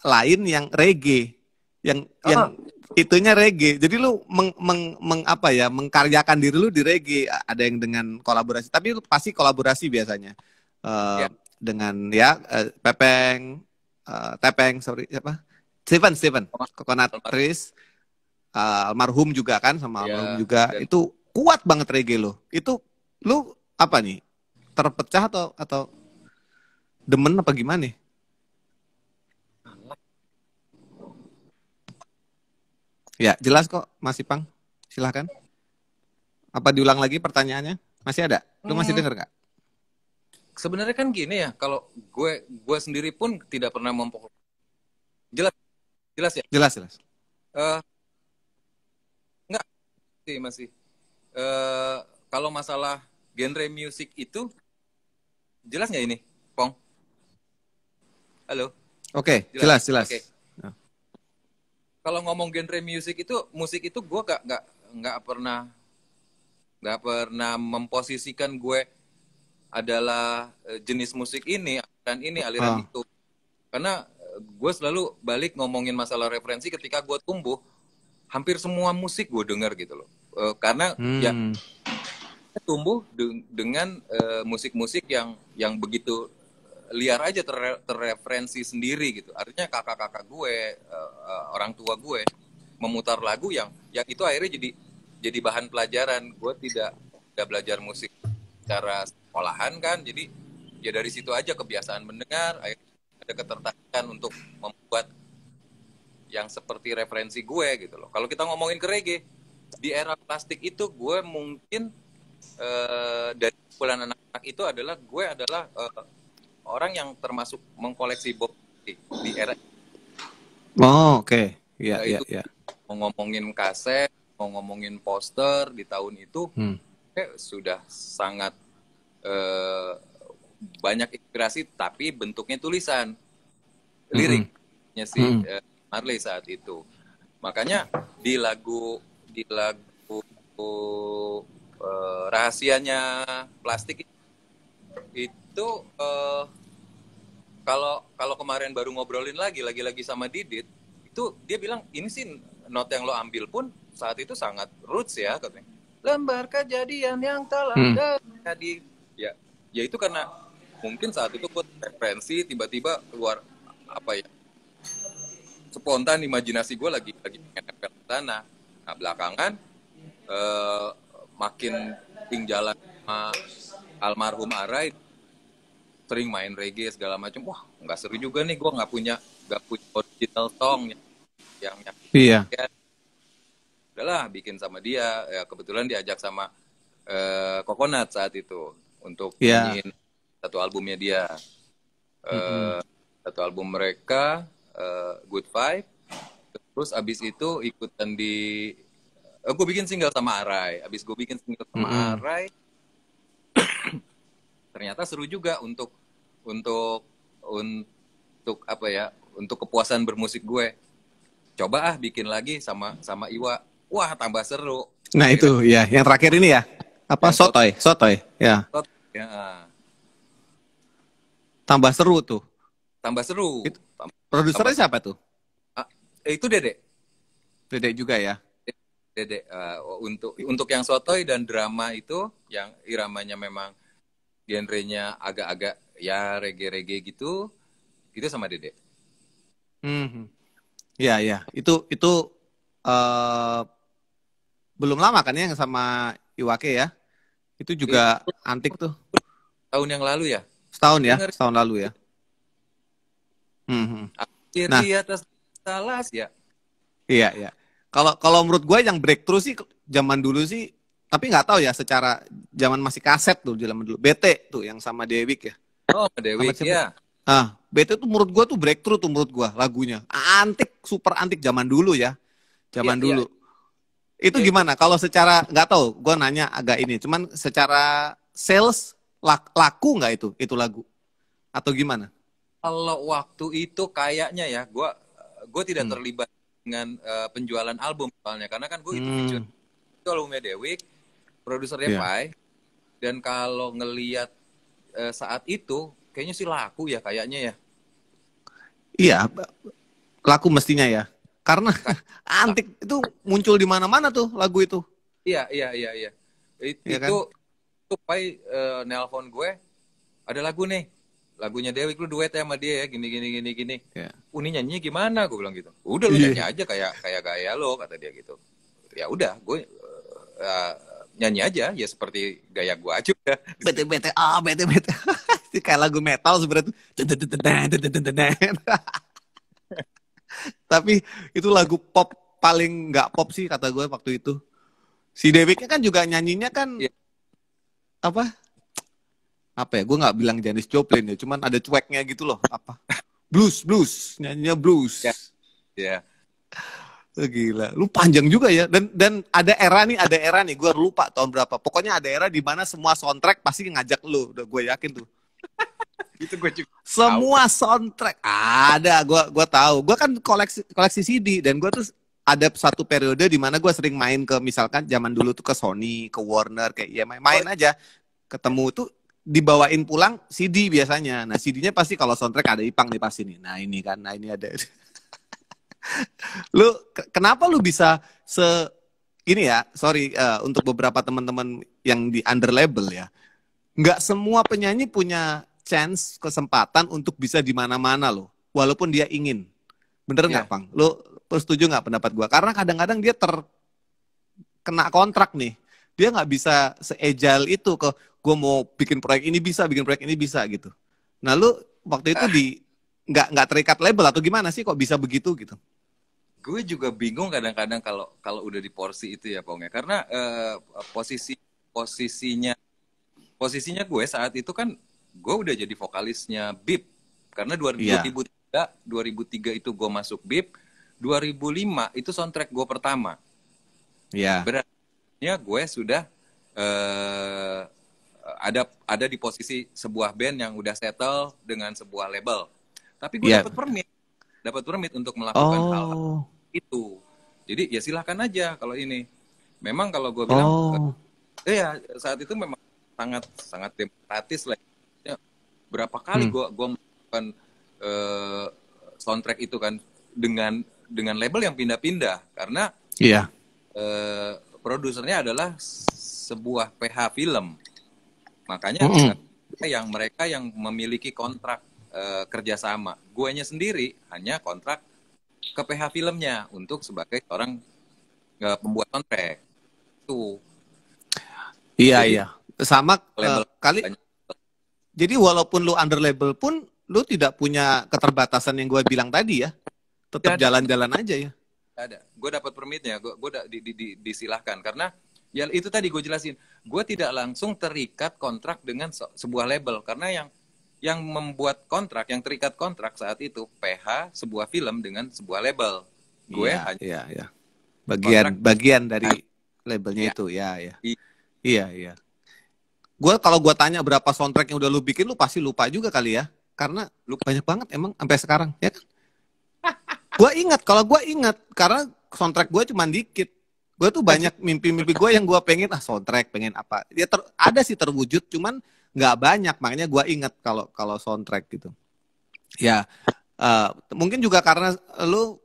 Speaker 1: lain yang reggae, yang
Speaker 2: Oh,
Speaker 1: itunya reggae. Jadi lu apa ya mengkaryakan diri lu di reggae. Ada yang dengan kolaborasi, tapi lu pasti kolaborasi biasanya. Eh,
Speaker 2: ya,
Speaker 1: dengan ya Pepeng, Tepeng, sorry siapa? Steven, Coconut
Speaker 2: almarhum.
Speaker 1: Trees, almarhum juga kan sama almarhum
Speaker 2: Ya,
Speaker 1: juga
Speaker 2: dan
Speaker 1: itu kuat banget reggae lo. Itu lu apa nih? Terpecah atau demen apa gimana nih? Ya jelas kok Mas Ipang. Silahkan. Apa diulang lagi pertanyaannya? Masih ada? Lu masih
Speaker 2: hmm,
Speaker 1: denger nggak?
Speaker 2: sebenarnya kan gini ya, kalau gue sendiri pun tidak pernah jelas jelas ya.
Speaker 1: Jelas.
Speaker 2: Eh enggak sih masih. Eh kalau masalah genre musik itu jelas nggak ini, Pong? Halo,
Speaker 1: Oke,
Speaker 2: jelas. Oke.
Speaker 1: jelas.
Speaker 2: Kalau ngomong genre musik itu gue nggak pernah nggak pernah memposisikan gue adalah jenis musik ini, aliran
Speaker 1: Oh.
Speaker 2: itu. Karena gue selalu balik ngomongin masalah referensi ketika gue tumbuh, hampir semua musik gue denger gitu loh. Karena ya
Speaker 1: Hmm.
Speaker 2: tumbuh dengan musik-musik yang begitu liar aja terreferensi sendiri gitu. Artinya kakak-kakak gue, orang tua gue memutar lagu yang itu akhirnya jadi bahan pelajaran. Gue tidak belajar musik secara sekolahan kan, jadi ya dari situ aja kebiasaan mendengar, akhirnya ada ketertarikan untuk membuat yang seperti referensi gue gitu loh. Kalau kita ngomongin ke reggae, di era plastik itu gue mungkin dari kumpulan anak-anak itu adalah gue adalah orang yang termasuk mengkoleksi box di era
Speaker 1: Oh, oke. Iya, iya,
Speaker 2: itu.
Speaker 1: iya.
Speaker 2: Mau ngomongin kaset, mau ngomongin poster di tahun itu,
Speaker 1: Hmm.
Speaker 2: sudah sangat eh, banyak inspirasi, tapi bentuknya tulisan,
Speaker 1: Mm-mm.
Speaker 2: liriknya si
Speaker 1: Mm-mm.
Speaker 2: Marley saat itu. Makanya di lagu rahasianya plastik itu kalau kalau kemarin baru ngobrolin lagi sama Didit, itu dia bilang ini sih not yang lo ambil pun saat itu sangat roots ya katanya. Lembar kejadian yang telah
Speaker 1: Hmm.
Speaker 2: terjadi. Ya, ya itu karena mungkin saat itu gue referensi tiba-tiba keluar apa ya, spontan imajinasi gue lagi pengen nempel ke sana. Nah belakangan eh, makin jalan sama almarhum Arai, sering main reggae segala macam. Wah nggak seru juga nih, gue nggak punya original song yang
Speaker 1: Iya.
Speaker 2: ya, udahlah bikin sama dia. Ya, kebetulan diajak sama Coconut saat itu untuk
Speaker 1: Iya.
Speaker 2: nyanyiin satu albumnya dia.
Speaker 1: Mm-mm.
Speaker 2: Eh, Satu album mereka, Good Vibe. Terus abis itu ikutan di gue bikin single sama Arai. Abis gue bikin single sama
Speaker 1: Mm-mm.
Speaker 2: Arai, ternyata seru juga untuk untuk apa ya? Untuk kepuasan bermusik gue. Coba bikin lagi sama sama Iwa. Wah, tambah seru.
Speaker 1: Nah
Speaker 2: Akhirnya
Speaker 1: itu ya, yang terakhir ini ya, apa
Speaker 2: yang
Speaker 1: Sotoy, Sotoy, ya,
Speaker 2: ya,
Speaker 1: tambah seru tuh.
Speaker 2: tambah seru.
Speaker 1: Itu
Speaker 2: Tambah
Speaker 1: produsernya
Speaker 2: seru.
Speaker 1: siapa tuh?
Speaker 2: Itu Dede.
Speaker 1: Dede juga ya.
Speaker 2: Dede untuk yang sotoy dan drama itu yang iramanya memang genrenya agak-agak ya reggae-reggae gitu, itu sama Dede.
Speaker 1: Hmm. Ya ya, itu eh, belum lama kan ya yang sama Iwake ya. Itu
Speaker 2: Itu
Speaker 1: juga antik tuh.
Speaker 2: tahun yang lalu ya.
Speaker 1: Setahun ya,
Speaker 2: Dengar
Speaker 1: setahun lalu ya. Hmm.
Speaker 2: air
Speaker 1: Nah,
Speaker 2: di atas talas ya.
Speaker 1: iya iya. Kalau kalau menurut gue yang breakthrough sih zaman dulu sih, tapi nggak tahu ya secara zaman masih kaset tuh zaman dulu. BT tuh yang sama Dewiq ya.
Speaker 2: Oh,
Speaker 1: Sama
Speaker 2: Dewi
Speaker 1: siapa?
Speaker 2: ya.
Speaker 1: Ah, BT tuh menurut gue tuh breakthrough tuh menurut gue lagunya. Antik, super antik zaman dulu ya.
Speaker 2: Iya,
Speaker 1: Zaman
Speaker 2: iya.
Speaker 1: dulu. Itu
Speaker 2: Ya itu
Speaker 1: gimana? Kalau secara nggak tahu, gue nanya agak ini. Cuman secara sales laku nggak itu lagu? Atau gimana?
Speaker 2: kalau waktu itu kayaknya ya gue tidak
Speaker 1: Hmm.
Speaker 2: terlibat dengan penjualan album soalnya karena kan gue itu feature
Speaker 1: Hmm.
Speaker 2: itu albumnya Dewi, produsernya
Speaker 1: Ya.
Speaker 2: Pai. Dan kalau ngelihat saat itu, kayaknya sih laku ya kayaknya ya.
Speaker 1: Iya, laku mestinya ya. Karena
Speaker 2: Kayak,
Speaker 1: antik itu muncul di mana-mana tuh lagu itu,
Speaker 2: iya, iya, iya, iya.
Speaker 1: ya
Speaker 2: Itu,
Speaker 1: kan?
Speaker 2: itu Pai nelpon gue, ada lagu nih, lagunya Dewi, lu duet ya sama dia ya, gini, gini, gini, gini.
Speaker 1: Ya.
Speaker 2: Ini nyanyinya gimana? Gue bilang gitu. Udah lu nyanyi
Speaker 1: Iya.
Speaker 2: aja kayak kayak gaya lo, kata dia gitu. Ya udah, gue uh, nyanyi aja ya seperti gaya gue aja udah.
Speaker 1: Bete bete bete bete. Kayak lagu metal sebenarnya tuh. Tapi itu lagu pop paling nggak pop sih kata gue waktu itu. Si Dewiqnya kan juga nyanyinya kan
Speaker 2: Iya,
Speaker 1: apa? Apa ya? Gue nggak bilang Janis Joplin ya, cuman ada cueknya gitu loh. Apa? Blues, blues, nyanyinya
Speaker 2: iya,
Speaker 1: blues.
Speaker 2: iya.
Speaker 1: Gila, lu panjang juga ya. Dan ada era nih, gue lupa tahun berapa. Pokoknya ada era di mana semua soundtrack pasti ngajak lu. Udah gue yakin tuh.
Speaker 2: Itu gue juga tahu.
Speaker 1: Semua soundtrack ada, gue tahu. Gue kan koleksi koleksi CD dan gue tuh ada satu periode di mana gue sering main ke misalkan zaman dulu tuh ke Sony, ke Warner kayak ya
Speaker 2: Oh,
Speaker 1: main aja. Ketemu tuh dibawain pulang CD biasanya. Nah, CD-nya pasti kalau soundtrack ada Ipang nih pasti nih. Nah, ini kan, nah ini ada. Lu kenapa lu bisa ini ya, sorry untuk beberapa teman-teman yang di under label ya. Nggak semua penyanyi punya chance kesempatan untuk bisa di mana-mana loh, walaupun dia ingin. Bener nggak,
Speaker 2: iya.
Speaker 1: Pang? Lu setuju nggak pendapat gua? Karena kadang-kadang dia terkena kontrak nih. Dia nggak bisa se-agile itu ke gua mau bikin proyek ini bisa, bikin proyek ini bisa gitu. Nah, lu waktu itu di nggak terikat label atau gimana sih kok bisa begitu gitu?
Speaker 2: Gue juga bingung kadang-kadang kalau kalau udah di porsi itu ya Pong ya. Karena posisinya posisinya gue saat itu kan gue udah jadi vokalisnya BIP. Karena
Speaker 1: Iya,
Speaker 2: 2003 itu gue masuk BIP, 2005 itu soundtrack gue pertama.
Speaker 1: iya,
Speaker 2: Berarti gue sudah eh, ada di posisi sebuah band yang udah settle dengan sebuah label. Tapi gue
Speaker 1: iya.
Speaker 2: dapat permit untuk melakukan hal-hal
Speaker 1: Oh,
Speaker 2: itu. Jadi ya silahkan aja kalau ini. Memang kalau gue bilang,
Speaker 1: oh,
Speaker 2: ya saat itu memang sangat sangat demokratis lah. Ya, berapa kali
Speaker 1: hmm,
Speaker 2: gue melakukan eh, soundtrack itu kan dengan label yang pindah-pindah karena
Speaker 1: iya.
Speaker 2: produsernya adalah sebuah PH film. Makanya
Speaker 1: Mm-mm.
Speaker 2: mereka yang memiliki kontrak kerjasama. Guanya sendiri hanya kontrak ke PH filmnya untuk sebagai orang pembuat soundtrack itu.
Speaker 1: Iya,
Speaker 2: Jadi
Speaker 1: iya. Sama
Speaker 2: label
Speaker 1: kali.
Speaker 2: banyak
Speaker 1: Jadi walaupun lu under label pun lu tidak punya keterbatasan yang gue bilang tadi ya. Tetap
Speaker 2: tidak
Speaker 1: jalan-jalan aja ya.
Speaker 2: ada. Gue dapat permitnya, gue disilahkan karena ya itu tadi gue jelasin. Gue tidak langsung terikat kontrak dengan sebuah label karena yang membuat kontrak, yang terikat kontrak saat itu PH sebuah film dengan sebuah label. Gue
Speaker 1: Iya,
Speaker 2: hanya
Speaker 1: iya, iya.
Speaker 2: kontrak
Speaker 1: Bagian dari labelnya
Speaker 2: Ya,
Speaker 1: itu, ya, ya.
Speaker 2: i-
Speaker 1: Iya, iya. Kalau gua tanya berapa soundtrack yang udah lu bikin, lu pasti lupa juga kali ya. Karena
Speaker 2: lu
Speaker 1: banyak banget emang sampai sekarang, ya kan? Kalau gua ingat, karena soundtrack gua cuma dikit. Gue tuh banyak mimpi-mimpi gue yang gue pengen soundtrack, pengen apa. Ya ada sih terwujud, cuman nggak banyak. Makanya gua ingat kalau kalau soundtrack gitu. Ya, mungkin juga karena lu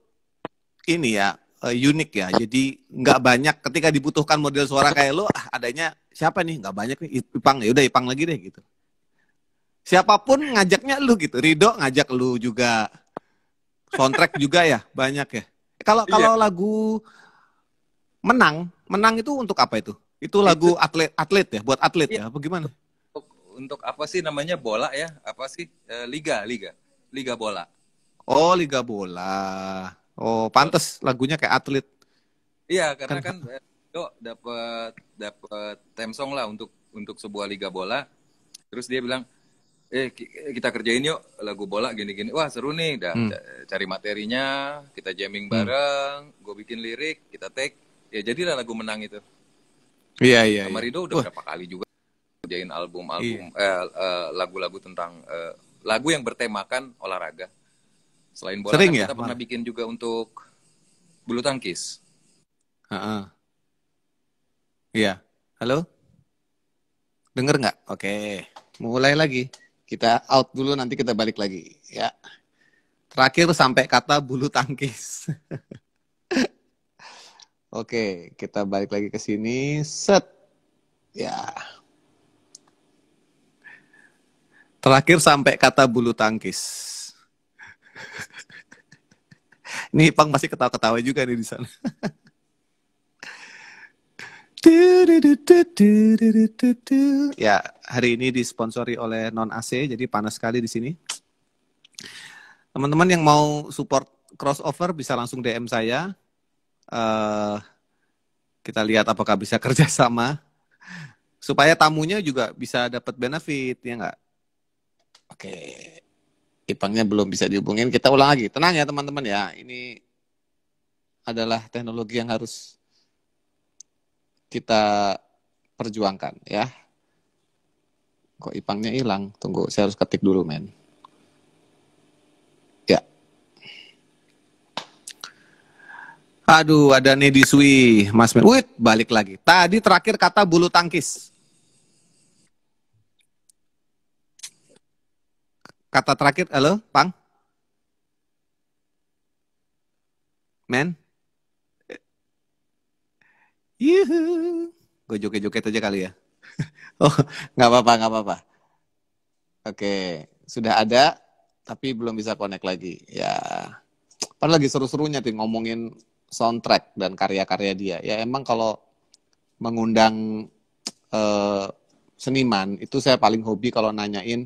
Speaker 1: ini ya unik ya. Jadi nggak banyak ketika dibutuhkan model suara kayak lu, adanya siapa nih? Nggak banyak nih. Ipang, ya udah Ipang lagi deh gitu. Siapapun ngajaknya lu gitu. Rido ngajak lu juga. Soundtrack juga ya banyak ya. Kalau
Speaker 2: iya,
Speaker 1: kalau lagu menang itu untuk apa itu? Itu
Speaker 2: itu
Speaker 1: lagu atlet ya, buat atlet
Speaker 2: iya,
Speaker 1: ya. Apa gimana?
Speaker 2: untuk apa sih namanya bola ya? Apa sih liga, liga, liga bola.
Speaker 1: Oh, Liga Bola. Oh, pantes lagunya kayak atlet
Speaker 2: Iya, karena
Speaker 1: kan.
Speaker 2: kan Rio dapat dapat theme song lah untuk sebuah liga bola. Terus dia bilang, kita kerjain yuk lagu bola gini-gini. Wah seru nih, dah
Speaker 1: Hmm.
Speaker 2: cari materinya, kita jamming
Speaker 1: Hmm.
Speaker 2: bareng, gue bikin lirik, kita take. Ya jadilah lagu menang itu.
Speaker 1: Iya, iya,
Speaker 2: Sama
Speaker 1: iya.
Speaker 2: Rido udah
Speaker 1: Wah,
Speaker 2: berapa kali juga kerjain album-album,
Speaker 1: iya.
Speaker 2: lagu-lagu tentang lagu yang bertemakan olahraga. Selain bola
Speaker 1: Sering
Speaker 2: kan
Speaker 1: ya,
Speaker 2: kita pernah
Speaker 1: malah.
Speaker 2: bikin juga untuk bulu tangkis.
Speaker 1: Heeh. Iya. Halo? Denger nggak? Oke. Mulai lagi. Kita out dulu, nanti kita balik lagi. Ya. Terakhir sampai kata bulu tangkis. Oke, kita balik lagi ke sini. Set. Ya. Terakhir sampai kata bulu tangkis. Ini Pang masih ketawa-ketawa juga nih di sana. Ya, hari ini disponsori oleh Non AC, jadi panas sekali di sini. Teman-teman yang mau support crossover bisa langsung DM saya. Eh, kita lihat apakah bisa kerjasama supaya tamunya juga bisa dapat benefit, ya nggak? Oke, Ipangnya belum bisa dihubungin. Kita ulang lagi. Tenang ya teman-teman ya. Ini adalah teknologi yang harus kita perjuangkan ya. Kok Ipangnya hilang? Tunggu, saya harus ketik dulu, men. Ya. Aduh, ada Nedi Sui, Mas Men. Wait, balik lagi. Tadi terakhir kata bulu tangkis. Kata terakhir, halo, Pang? Men? Yuhu. Gue joget-joget aja kali ya. Oh, nggak apa-apa, nggak apa-apa. Oke, sudah ada, tapi belum bisa connect lagi. Ya, padahal lagi seru-serunya tuh ngomongin soundtrack dan karya-karya dia. Ya emang kalau mengundang eh, seniman itu saya paling hobi kalau nanyain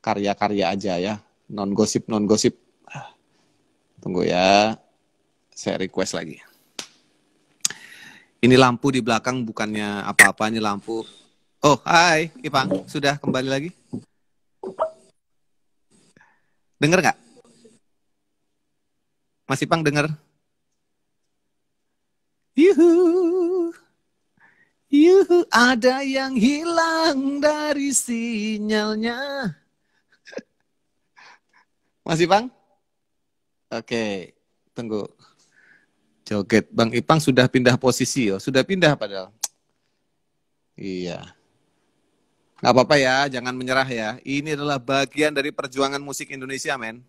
Speaker 1: karya-karya aja ya, non gosip. Tunggu ya, saya request lagi. Ini lampu di belakang bukannya apa-apa, ini lampu. Oh, hai Ipang, sudah kembali lagi? Dengar nggak? Mas Ipang dengar? Yuhu, yuhu, ada yang hilang dari sinyalnya. Mas Ipang? Oke, tunggu. Joget, Bang Ipang sudah pindah posisi ya, sudah pindah padahal. Iya, nggak apa-apa ya, jangan menyerah ya. Ini adalah bagian dari perjuangan musik Indonesia, men.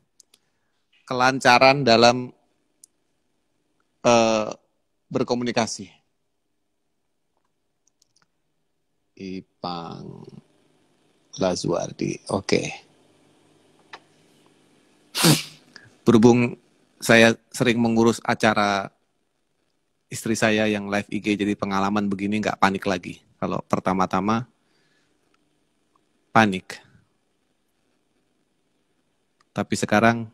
Speaker 1: Kelancaran dalam eh, berkomunikasi. Ipang Lazuardi, oke. Berhubung saya sering mengurus acara istri saya yang live IG, jadi pengalaman begini nggak panik lagi. Kalau pertama-tama panik, tapi sekarang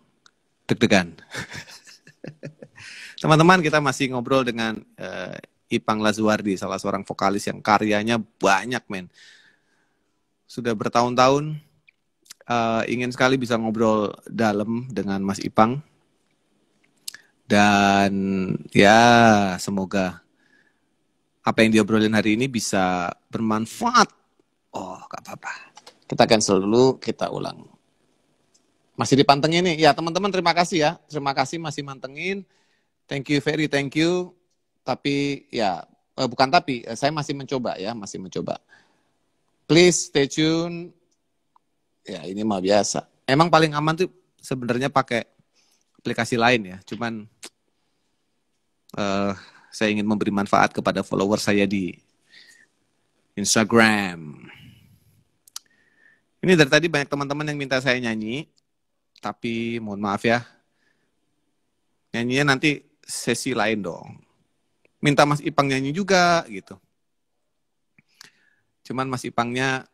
Speaker 1: deg-degan. Teman-teman, kita masih ngobrol dengan Ipang Lazuardi, salah seorang vokalis yang karyanya banyak, men. Sudah bertahun-tahun ingin sekali bisa ngobrol dalam dengan Mas Ipang. Dan ya, semoga apa yang diobrolin hari ini bisa bermanfaat. Oh, gak apa-apa. Kita cancel dulu, kita ulang. Masih dipantengin nih. Ya, teman-teman terima kasih ya. Terima kasih masih mantengin. Thank you, very thank you. Tapi ya, bukan tapi, saya masih mencoba ya, masih mencoba. Please stay tune. Ya, ini mah biasa. Emang paling aman tuh sebenarnya pakai aplikasi lain ya. Cuman saya ingin memberi manfaat kepada follower saya di Instagram. Ini dari tadi banyak teman-teman yang minta saya nyanyi. Tapi mohon maaf ya. Nyanyinya nanti sesi lain dong. Minta Mas Ipang nyanyi juga gitu. Cuman Mas Ipangnya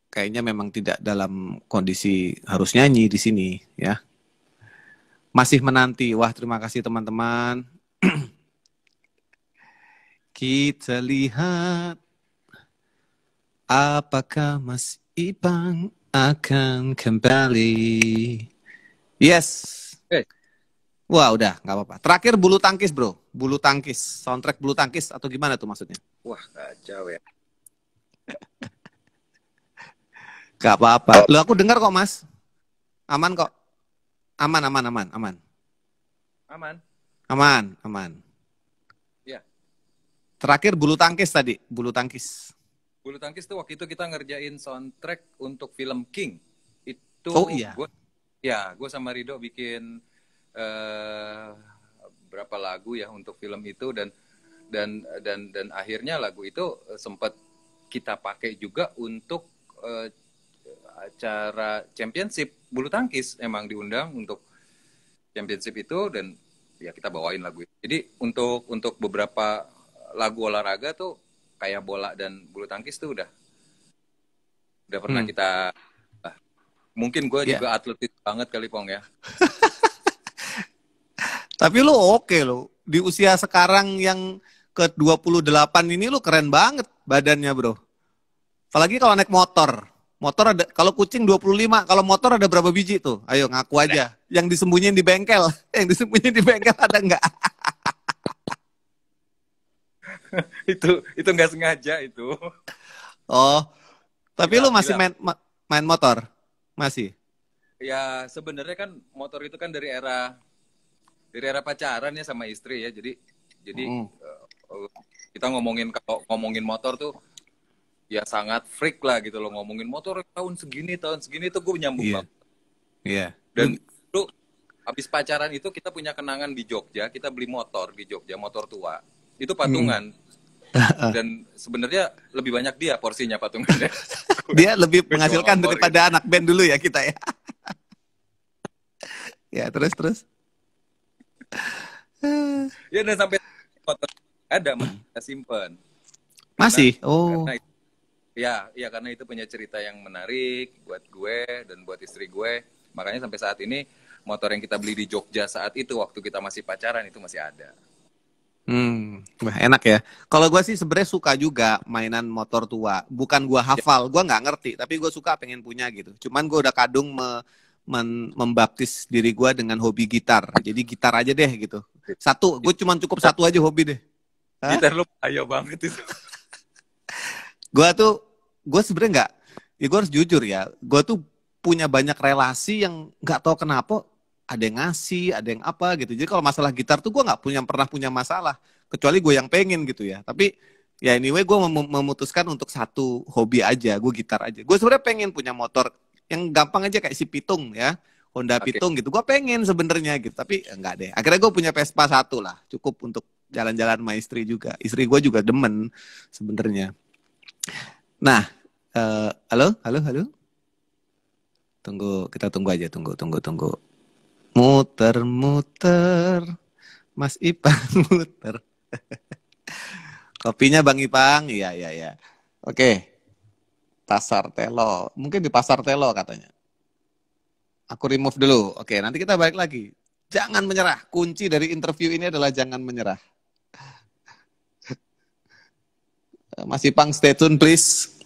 Speaker 1: kayaknya memang tidak dalam kondisi harus nyanyi di sini ya. Masih menanti. Wah, terima kasih teman-teman. Kita lihat apakah Mas Ipang akan kembali. Yes. Wah, udah nggak apa-apa. Terakhir bulu tangkis, bro. Bulu tangkis. Soundtrack bulu tangkis atau gimana tuh maksudnya?
Speaker 2: Wah, kacau ya.
Speaker 1: Gak apa-apa. Loh, aku dengar kok, Mas. Aman kok. Aman. Aman.
Speaker 2: Ya.
Speaker 1: Terakhir bulu tangkis tadi. Bulu tangkis.
Speaker 2: Bulu tangkis tuh waktu itu kita ngerjain soundtrack untuk film King. Itu
Speaker 1: iya.
Speaker 2: gue sama Rido bikin berapa lagu ya untuk film itu dan akhirnya lagu itu sempat kita pakai juga untuk acara championship bulu tangkis, emang diundang untuk championship itu dan ya kita bawain lagu itu. Jadi untuk beberapa lagu olahraga tuh kayak bola dan bulu tangkis tuh udah pernah kita mungkin gue juga atletis banget kali Pong ya.
Speaker 1: Tapi lu oke lo. Di usia sekarang yang ke-28 ini lu keren banget badannya, bro. Apalagi kalau naik motor. Motor ada, kalau kucing 25, kalau motor ada berapa biji tuh? Ayo ngaku aja. Yang disembunyiin di bengkel. Yang disembunyiin di bengkel ada nggak?
Speaker 2: itu nggak sengaja itu.
Speaker 1: Oh, tapi
Speaker 2: Gila,
Speaker 1: lu masih main motor? Masih?
Speaker 2: Ya sebenarnya kan motor itu kan dari era pacaran ya sama istri ya. Jadi kita kalau ngomongin motor tuh ya sangat freak lah gitu loh, ngomongin motor tahun segini tuh gue nyambung banget.
Speaker 1: Iya.
Speaker 2: Dan lu habis pacaran itu kita punya kenangan di Jogja, kita beli motor di Jogja, motor tua. Itu patungan. Dan sebenarnya lebih banyak dia porsinya patungannya.
Speaker 1: Dia lebih menghasilkan daripada anak band dulu ya kita ya. Ya, terus.
Speaker 2: Ya dan sampai motor ada kita simpen.
Speaker 1: Masih?
Speaker 2: Karena itu punya cerita yang menarik buat gue dan buat istri gue. Makanya sampai saat ini motor yang kita beli di Jogja saat itu waktu kita masih pacaran itu masih ada.
Speaker 1: Wah, enak ya. Kalau gue sih sebenarnya suka juga mainan motor tua. Bukan gue hafal, gue nggak ngerti. Tapi gue suka pengen punya gitu. Cuman gue udah kadung membaptis diri gue dengan hobi gitar. Jadi gitar aja deh gitu. Gue cuma cukup satu aja hobi deh.
Speaker 2: Gitar lu ayo banget itu.
Speaker 1: Gue sebenarnya nggak. Ya gue harus jujur ya. Gue tuh punya banyak relasi yang nggak tahu kenapa. Ada yang ngasih, ada yang apa gitu. Jadi kalau masalah gitar tuh gue nggak pernah punya masalah. Kecuali gue yang pengen gitu ya. Tapi ya anyway gue memutuskan untuk satu hobi aja. Gue gitar aja. Gue sebenarnya pengen punya motor yang gampang aja kayak si Pitung ya. Honda Pitung gitu. Gue pengen sebenarnya gitu. Tapi enggak deh. Akhirnya gue punya Vespa 1 lah. Cukup untuk jalan-jalan sama istri juga. Istri gue juga demen sebenarnya. Nah. Halo? Kita tunggu aja. Tunggu. Muter, Mas Ipang muter. Kopinya Bang Ipang, iya. Oke, Pasar Telo, mungkin di Pasar Telo katanya. Aku remove dulu. Oke, nanti kita balik lagi. Jangan menyerah. Kunci dari interview ini adalah jangan menyerah. Mas Ipang, stay tune please.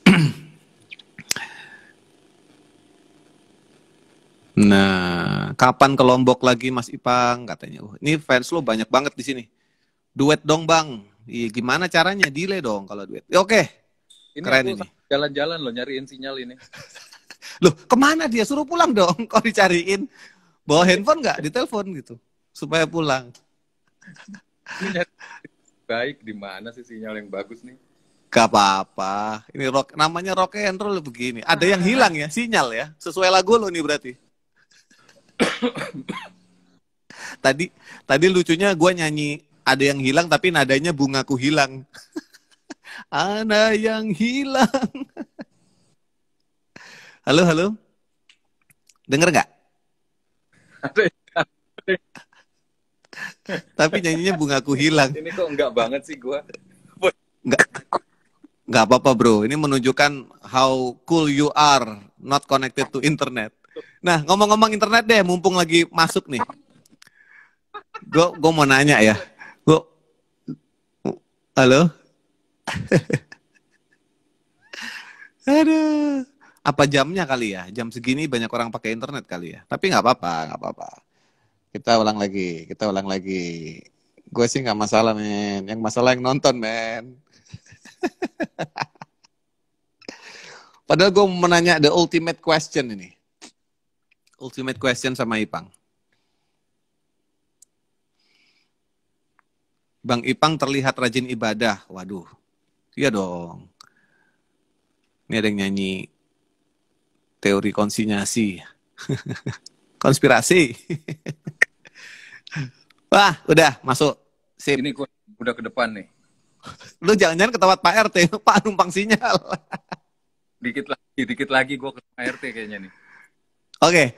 Speaker 1: Nah, kapan ke Lombok lagi Mas Ipang katanya. Ini fans lo banyak banget di sini. Duet dong Bang. Iya, gimana caranya? Delay dong kalau duet. Ya, oke,
Speaker 2: Ini
Speaker 1: keren
Speaker 2: aku
Speaker 1: ini.
Speaker 2: jalan-jalan loh nyariin sinyal ini.
Speaker 1: Loh, kemana dia? Suruh pulang dong. Kok dicariin? Bawa handphone nggak? Ditelepon gitu. Supaya pulang.
Speaker 2: Ini nyari baik di mana sih sinyal yang bagus nih?
Speaker 1: Gak apa-apa. Ini namanya rock and roll begini. Ada yang hilang ya, sinyal ya. Sesuai lagu lo nih berarti. Tadi tadi lucunya gue nyanyi ada yang hilang tapi nadanya bungaku hilang. Ada yang hilang. Halo, halo. Denger nggak? Tapi nyanyinya bungaku hilang.
Speaker 2: Ini kok enggak banget sih gua.
Speaker 1: Nggak, nggak apa-apa bro. Ini menunjukkan how cool you are not connected to internet. Nah, ngomong-ngomong internet deh, mumpung lagi masuk nih. Gue mau nanya ya. Gue, halo? Aduh. Apa jamnya kali ya? Jam segini banyak orang pakai internet kali ya. Tapi nggak apa-apa, nggak apa-apa. Kita ulang lagi, kita ulang lagi. Gue sih nggak masalah, men. Yang masalah yang nonton, men. Padahal gue mau menanya the ultimate question ini. Ultimate question sama Ipang. Bang Ipang terlihat rajin ibadah. Waduh, iya dong. Ini ada yang nyanyi teori konspirasi. Konspirasi. Wah, udah masuk. Sip.
Speaker 2: Ini gua udah ke depan nih.
Speaker 1: Lu jangan-jangan ke tempat Pak RT, Pak numpang sinyal.
Speaker 2: Dikit lagi gua ke ART kayaknya nih.
Speaker 1: Oke.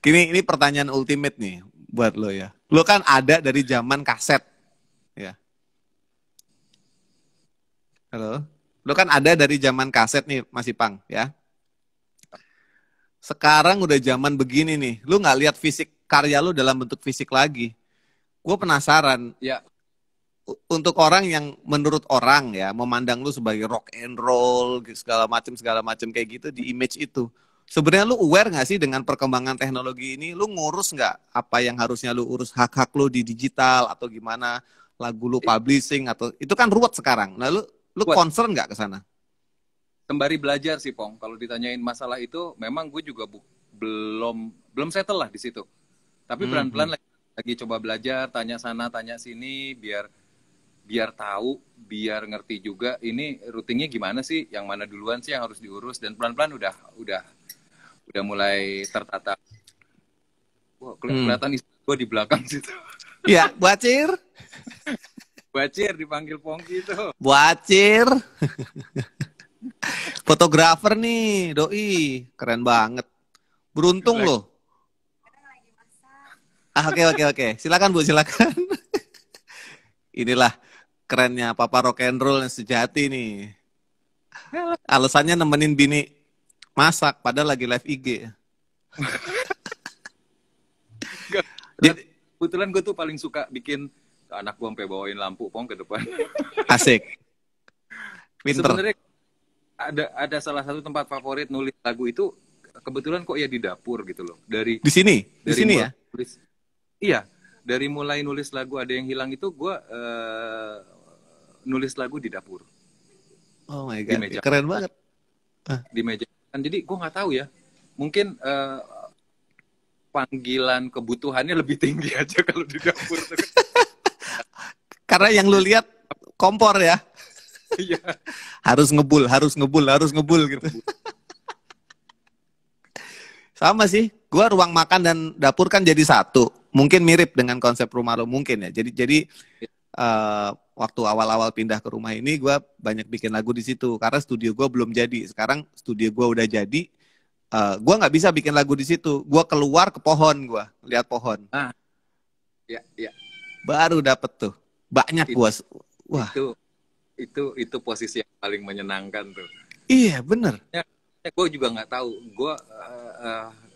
Speaker 1: Ini pertanyaan ultimate nih buat lo ya. Lo kan ada dari zaman kaset. Ya. Halo. Lo kan ada dari zaman kaset nih, Mas Ipang, ya. Sekarang udah zaman begini nih. Lu nggak lihat fisik karya lu dalam bentuk fisik lagi. Gue penasaran.
Speaker 2: Ya.
Speaker 1: Untuk orang yang menurut orang ya memandang lu sebagai rock and roll segala macam kayak gitu di image itu. Sebenarnya lu aware nggak sih dengan perkembangan teknologi ini? Lu ngurus nggak apa yang harusnya lu urus hak-hak lu di digital atau gimana lagu lu publishing atau itu kan ruwet sekarang. Nah lu concern nggak ke sana?
Speaker 2: Sembari belajar sih Pong, kalau ditanyain masalah itu memang gue juga belum settle lah di situ. Tapi pelan-pelan lagi coba belajar, tanya sana tanya sini biar tahu, biar ngerti juga ini routingnya gimana sih, yang mana duluan sih yang harus diurus, dan pelan-pelan udah mulai tertata. Wah, kelihatan istri gue di belakang situ.
Speaker 1: Iya, Buacir.
Speaker 2: Buacir dipanggil Pongki itu.
Speaker 1: Buacir. Fotografer nih, doi. Keren banget. Beruntung loh. Oke. Silakan Bu, silakan. Inilah kerennya Papa Rock and Roll yang sejati nih. Alasannya nemenin bini masak padahal lagi live IG.
Speaker 2: Kebetulan gue tuh paling suka bikin anak gue sampai bawain lampu Pong ke depan.
Speaker 1: Asik. Pinter.
Speaker 2: Sebenarnya ada salah satu tempat favorit nulis lagu itu kebetulan kok ya di dapur gitu loh. Di
Speaker 1: sini ya.
Speaker 2: Iya, dari mulai nulis lagu Ada Yang Hilang itu gue nulis lagu di dapur.
Speaker 1: Oh my god, keren banget.
Speaker 2: Di meja. Jadi gue nggak tahu ya, mungkin panggilan kebutuhannya lebih tinggi aja kalau di dapur.
Speaker 1: Karena yang lu lihat kompor ya.
Speaker 2: Iya. harus
Speaker 1: ngebul gitu. Sama sih, gua ruang makan dan dapur kan jadi satu. Mungkin mirip dengan konsep rumah lo mungkin ya. Jadi waktu awal-awal pindah ke rumah ini gua banyak bikin lagu di situ karena studio gua belum jadi. Sekarang studio gua udah jadi. Gua nggak bisa bikin lagu di situ. Gua keluar ke pohon, gua lihat pohon.
Speaker 2: Ya.
Speaker 1: Baru dapet tuh. Banyak gua. Wah.
Speaker 2: Itu posisi yang paling menyenangkan tuh.
Speaker 1: Iya bener.
Speaker 2: Gue juga nggak tahu. Gue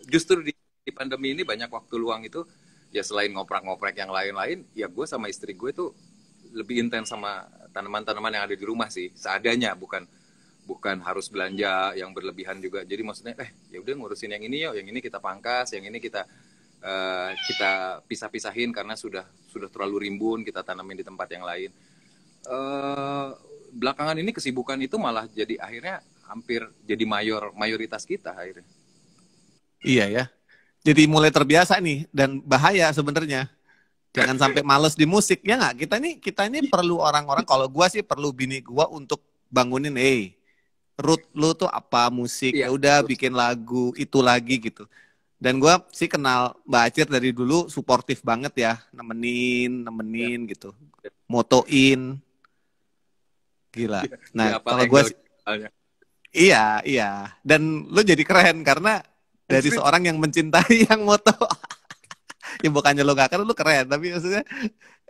Speaker 2: justru di pandemi ini banyak waktu luang itu ya selain ngoprek-ngoprek yang lain-lain, ya gue sama istri gue tuh lebih intens sama tanaman-tanaman yang ada di rumah sih, seadanya, bukan harus belanja yang berlebihan juga. Jadi maksudnya ya udah ngurusin yang ini yuk, yang ini kita pangkas, yang ini kita pisah-pisahin karena sudah terlalu rimbun, kita tanamin di tempat yang lain. eh, belakangan ini kesibukan itu malah jadi akhirnya hampir jadi mayoritas kita akhirnya.
Speaker 1: Iya ya. Jadi mulai terbiasa nih dan bahaya sebenarnya. Jangan sampai males di musik ya nggak? Kita ini perlu orang-orang. Kalau gua sih perlu bini gua untuk bangunin, root lu tuh apa musik?
Speaker 2: Iya,
Speaker 1: Ya udah
Speaker 2: betul.
Speaker 1: bikin lagu itu lagi gitu. Dan gua sih kenal Mbak Acir dari dulu suportif banget ya, nemenin,
Speaker 2: Ya,
Speaker 1: nemenin gitu, motoin, gila.
Speaker 2: di
Speaker 1: Nah
Speaker 2: apa
Speaker 1: kalau gua
Speaker 2: angle
Speaker 1: sih,
Speaker 2: misalnya.
Speaker 1: iya iya. Dan lu jadi keren karena dari seorang yang mencintai yang moto. Ya bukannya lu gak keren, lu keren. Tapi maksudnya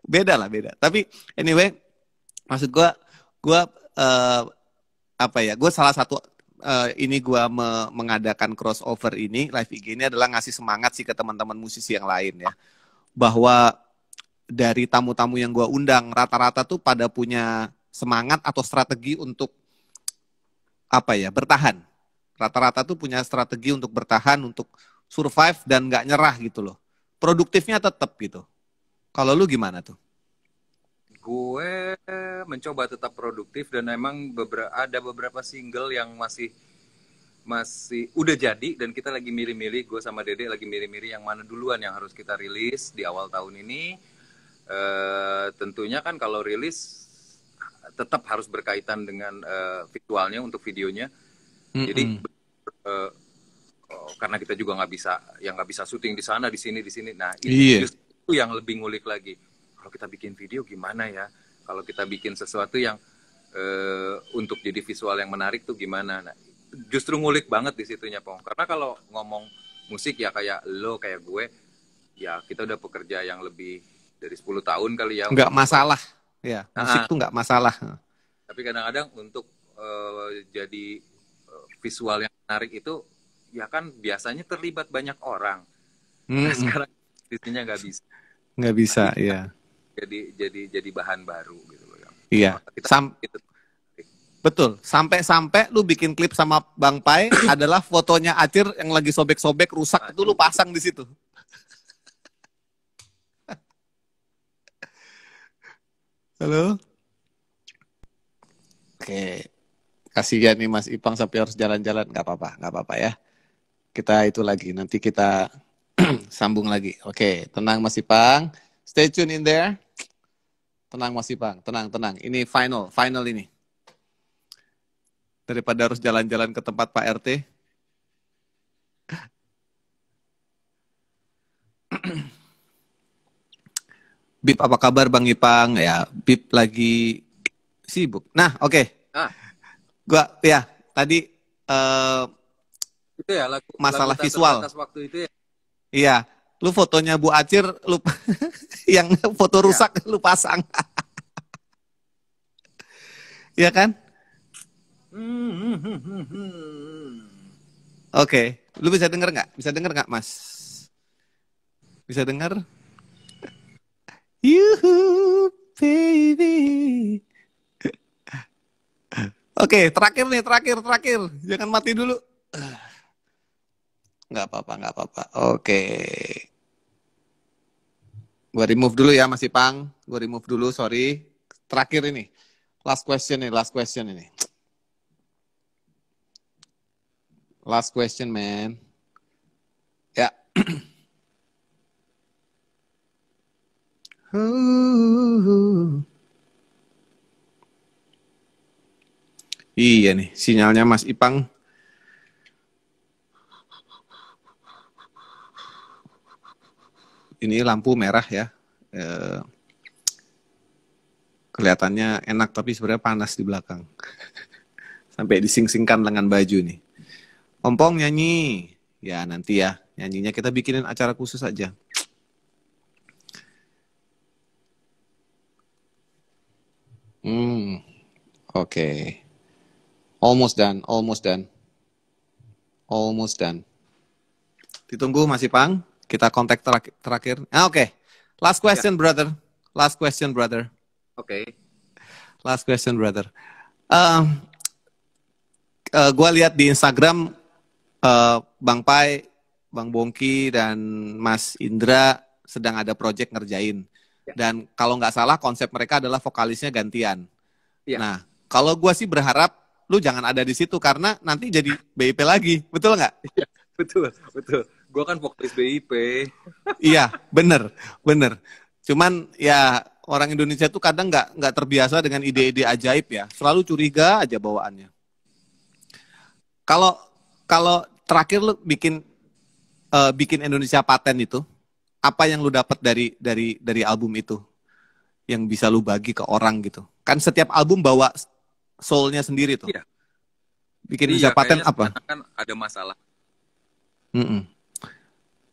Speaker 1: beda lah beda. Tapi anyway, maksud gua eh, apa ya? Gue salah satu ini gue mengadakan crossover ini live IG ini adalah ngasih semangat sih ke teman-teman musisi yang lain ya, bahwa dari tamu-tamu yang gue undang rata-rata tuh pada punya semangat atau strategi untuk apa ya, bertahan. Rata-rata tuh punya strategi untuk bertahan, untuk survive dan nggak nyerah gitu loh. Produktifnya tetap gitu. Kalau lu gimana tuh?
Speaker 2: Gue mencoba tetap produktif dan emang ada beberapa single yang masih masih udah jadi dan kita lagi milih-milih, gue sama Dede lagi milih-milih yang mana duluan yang harus kita rilis di awal tahun ini. Tentunya kan kalau rilis tetap harus berkaitan dengan visualnya untuk videonya. Jadi
Speaker 1: Mm-mm.
Speaker 2: karena kita juga nggak bisa syuting di sana, di sini, di sini. Nah,
Speaker 1: Iya.
Speaker 2: justru yang lebih ngulik lagi. Kalau kita bikin video gimana ya? Kalau kita bikin sesuatu yang untuk jadi visual yang menarik tuh gimana? Nah, justru ngulik banget di situnya, Pong. Karena kalau ngomong musik ya kayak lo, kayak gue, ya kita udah pekerja yang lebih dari 10 tahun kali ya
Speaker 1: Nggak
Speaker 2: untuk
Speaker 1: masalah. Ya, musik
Speaker 2: nah,
Speaker 1: tuh nggak masalah.
Speaker 2: tapi kadang-kadang untuk jadi visual yang menarik itu ya kan biasanya terlibat banyak orang. Nah
Speaker 1: Mm-mm.
Speaker 2: sekarang isinya nggak bisa.
Speaker 1: Nggak
Speaker 2: Nah
Speaker 1: bisa,
Speaker 2: itu
Speaker 1: ya.
Speaker 2: jadi bahan baru gitu loh.
Speaker 1: Iya.
Speaker 2: Kita gitu.
Speaker 1: Betul. Sampai-sampai lu bikin klip sama Bang Pai adalah fotonya Acir yang lagi sobek-sobek rusak itu lu
Speaker 2: Aduh.
Speaker 1: pasang di situ. Halo? Oke. Kasihan nih Mas Ipang sampai harus jalan-jalan. Nggak apa-apa, nggak apa-apa ya. Kita itu lagi. Nanti kita sambung lagi. Oke, tenang Mas Ipang. Stay tune in there. Tenang Mas Ipang, tenang, tenang. Ini final ini. Daripada harus jalan-jalan ke tempat Pak RT. Bip, apa kabar Bang Ipang? Ya, Bip lagi sibuk. Nah, oke.
Speaker 2: Ah
Speaker 1: Gua ya tadi
Speaker 2: itu ya lagu
Speaker 1: masalah
Speaker 2: tak
Speaker 1: visual.
Speaker 2: terbatas waktu itu ya.
Speaker 1: Iya, lu fotonya Bu Acir, lu yang foto
Speaker 2: Ya.
Speaker 1: rusak lu pasang, iya kan? Oke, lu bisa denger nggak? Bisa denger nggak, Mas? Bisa denger? Yuhu, baby. Oke, terakhir nih, terakhir. Jangan mati dulu. Nggak apa-apa, nggak apa-apa. Oke. Gua remove dulu ya, Mas Ipang. Gua remove dulu, sorry. Terakhir ini. Last question ini. Last question, man. Ya. Iya nih, sinyalnya Mas Ipang. Ini lampu merah ya. Kelihatannya enak, tapi sebenarnya panas di belakang. Sampai dising-singkan lengan baju nih. Ompong nyanyi. Ya nanti ya, nyanyinya kita bikinin acara khusus aja. Oke. Almost done. Ditunggu Mas Ipang. Kita kontak terakhir. Oke. Last
Speaker 2: Ya.
Speaker 1: question, brother.
Speaker 2: Oke.
Speaker 1: Last question, brother. Gue lihat di Instagram Bang Pai, Bang Bongki, dan Mas Indra sedang ada project ngerjain.
Speaker 2: Ya.
Speaker 1: Dan kalau nggak salah konsep mereka adalah vokalisnya gantian.
Speaker 2: Iya.
Speaker 1: Nah, kalau gue sih berharap lu jangan ada di situ karena nanti jadi BIP lagi, betul nggak?
Speaker 2: Iya, betul, betul. Gue kan vokalis BIP.
Speaker 1: Iya, bener, bener. Cuman ya orang Indonesia tuh kadang nggak terbiasa dengan ide-ide ajaib ya. Selalu curiga aja bawaannya. Kalau kalau terakhir lu bikin Indonesia Paten itu, apa yang lu dapat dari album itu yang bisa lu bagi ke orang gitu? Kan setiap album bawa soul-nya sendiri tuh.
Speaker 2: Iya,
Speaker 1: Bikin
Speaker 2: iya.
Speaker 1: Indonesia Paten
Speaker 2: Kayaknya
Speaker 1: apa?
Speaker 2: sekarang kan ada masalah.
Speaker 1: Mm-mm.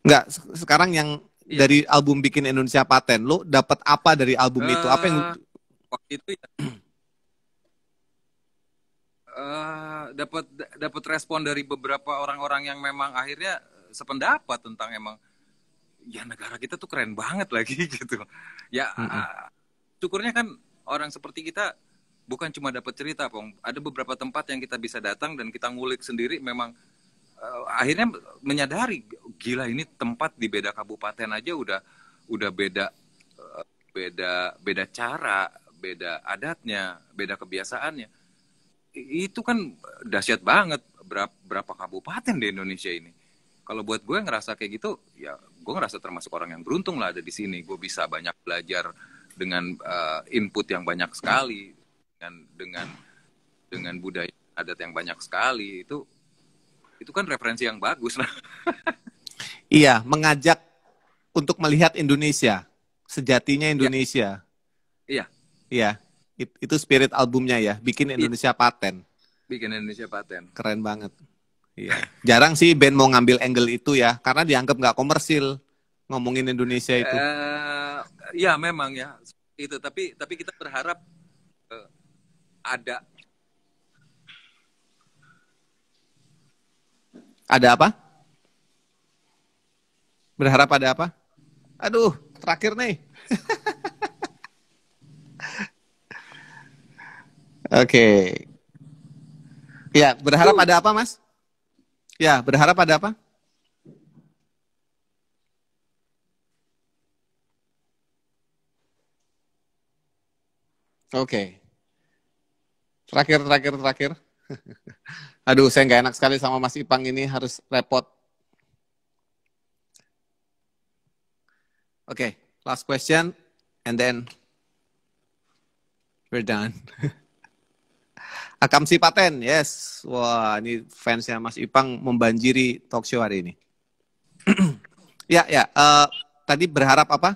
Speaker 1: Nggak, sekarang yang
Speaker 2: Iya.
Speaker 1: dari album Bikin Indonesia Paten, lu dapat apa dari album itu? Apa yang
Speaker 2: eh Waktu itu ya dapat dapat respon dari beberapa orang-orang yang memang akhirnya sependapat tentang emang ya negara kita tuh keren banget lagi gitu. Ya
Speaker 1: Mm-mm.
Speaker 2: syukurnya kan orang seperti kita bukan cuma dapat cerita, Pong. Ada beberapa tempat yang kita bisa datang dan kita ngulik sendiri memang akhirnya menyadari gila ini tempat di beda kabupaten aja udah beda beda beda cara, beda adatnya, beda kebiasaannya. Itu kan dahsyat banget berapa kabupaten di Indonesia ini. Kalau buat gue ngerasa kayak gitu, ya gue ngerasa termasuk orang yang beruntung lah ada di sini. Gue bisa banyak belajar dengan input yang banyak sekali, dengan dengan budaya adat yang banyak sekali. Itu kan referensi yang bagus lah.
Speaker 1: Iya, mengajak untuk melihat Indonesia, sejatinya
Speaker 2: Ya,
Speaker 1: Indonesia.
Speaker 2: iya,
Speaker 1: Iya, itu spirit albumnya ya, Bikin
Speaker 2: iya,
Speaker 1: Indonesia Paten.
Speaker 2: bikin Indonesia paten.
Speaker 1: Keren banget. Iya. Jarang sih band mau ngambil angle itu ya, karena dianggap nggak komersil ngomongin Indonesia itu.
Speaker 2: Ya memang ya itu. Tapi kita berharap eh, ada
Speaker 1: Ada apa? Berharap ada apa? Aduh, terakhir nih. Oke. Ya, berharap ada apa, Mas? Ya, berharap ada apa? Oke. Terakhir. Aduh, saya nggak enak sekali sama Mas Ipang ini, harus repot. Oke, last question, and then we're done. Akamsi Paten, yes. Wah, ini fansnya Mas Ipang membanjiri talk show hari ini. Ya, ya. Tadi berharap apa?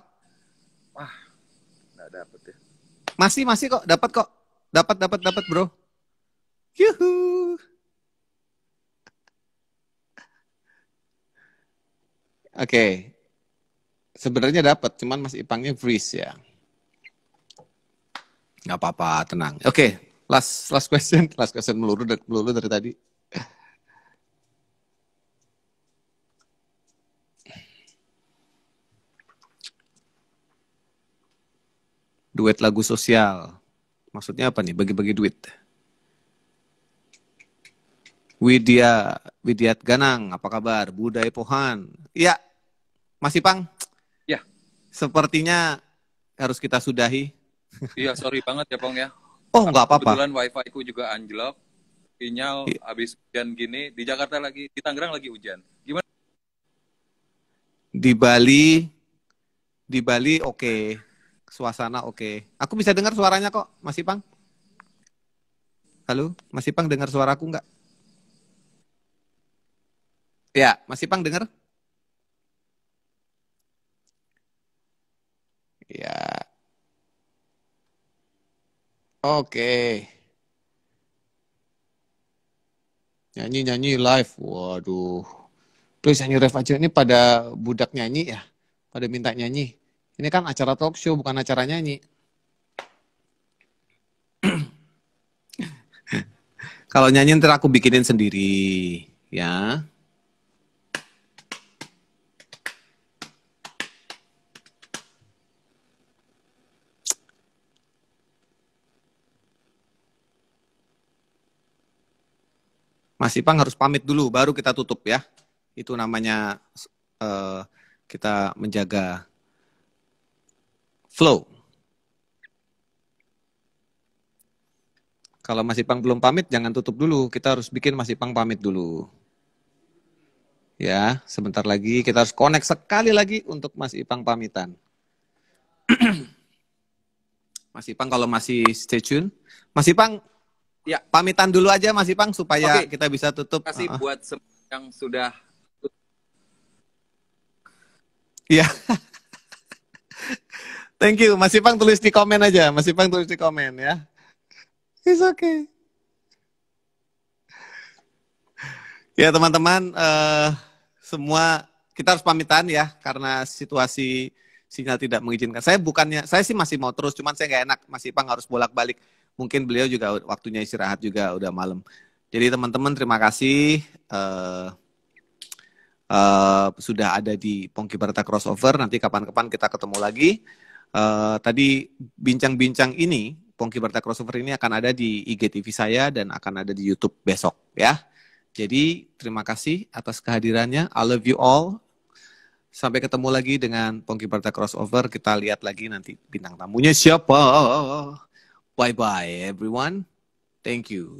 Speaker 2: wah nggak dapet ya.
Speaker 1: Masih kok, dapat kok. Dapat, bro. Yuhu. Oke. Sebenarnya dapat, cuman Mas Ipangnya freeze ya. Nggak apa-apa, tenang. Oke, last question. Last question melulu dari tadi. Duet lagu sosial. Maksudnya apa nih? Bagi-bagi duit. Widiat Ganang, apa kabar? Budaya Pohan. Iya, Mas Ipang,
Speaker 2: Ya,
Speaker 1: sepertinya harus kita sudahi.
Speaker 2: iya sorry banget ya Pong ya.
Speaker 1: Oh, nggak apa-apa.
Speaker 2: Kebetulan wifi ku juga anjlok, sinyal
Speaker 1: I-
Speaker 2: habis hujan gini. Di Jakarta lagi, di Tangerang lagi hujan. Gimana?
Speaker 1: Di Bali, oke. Suasana oke. Aku bisa dengar suaranya kok, Mas Ipang. Halo, Mas Ipang dengar suaraku nggak? Ya, Mas Ipang dengar? Ya, oke. Nyanyi live. Waduh. Terus nyanyi live aja ini pada budak nyanyi ya. Pada minta nyanyi. Ini kan acara talk show bukan acara nyanyi. Kalau nyanyi ntar aku bikinin sendiri ya. Mas Ipang harus pamit dulu baru kita tutup ya. Itu namanya kita menjaga Flow. Kalau Mas Ipang belum pamit, jangan tutup dulu. Kita harus bikin Mas Ipang pamit dulu. Ya, sebentar lagi kita harus connect sekali lagi untuk Mas Ipang pamitan. Mas Ipang kalau masih stay tune. Mas Ipang,
Speaker 2: Ya,
Speaker 1: pamitan dulu aja Mas Ipang supaya
Speaker 2: oke.
Speaker 1: kita bisa tutup.
Speaker 2: Terima kasih buat semua yang sudah.
Speaker 1: Iya. Thank you. Mas Ipang tulis di komen aja. Mas Ipang tulis di komen ya. It's okay. Ya teman-teman, semua kita harus pamitan ya karena situasi sinyal tidak mengizinkan. Saya sih masih mau terus, cuman saya nggak enak. Mas Ipang harus bolak-balik. Mungkin beliau juga waktunya istirahat juga udah malam. Jadi teman-teman terima kasih sudah ada di Pongki Barata Crossover. Nanti kapan-kapan kita ketemu lagi. Tadi bincang-bincang ini Pongki Barata Crossover ini akan ada di IGTV saya dan akan ada di YouTube besok ya. Jadi terima kasih atas kehadirannya. I love you all. Sampai ketemu lagi dengan Pongki Barata Crossover. Kita lihat lagi nanti bintang tamunya siapa. Bye bye everyone. Thank you.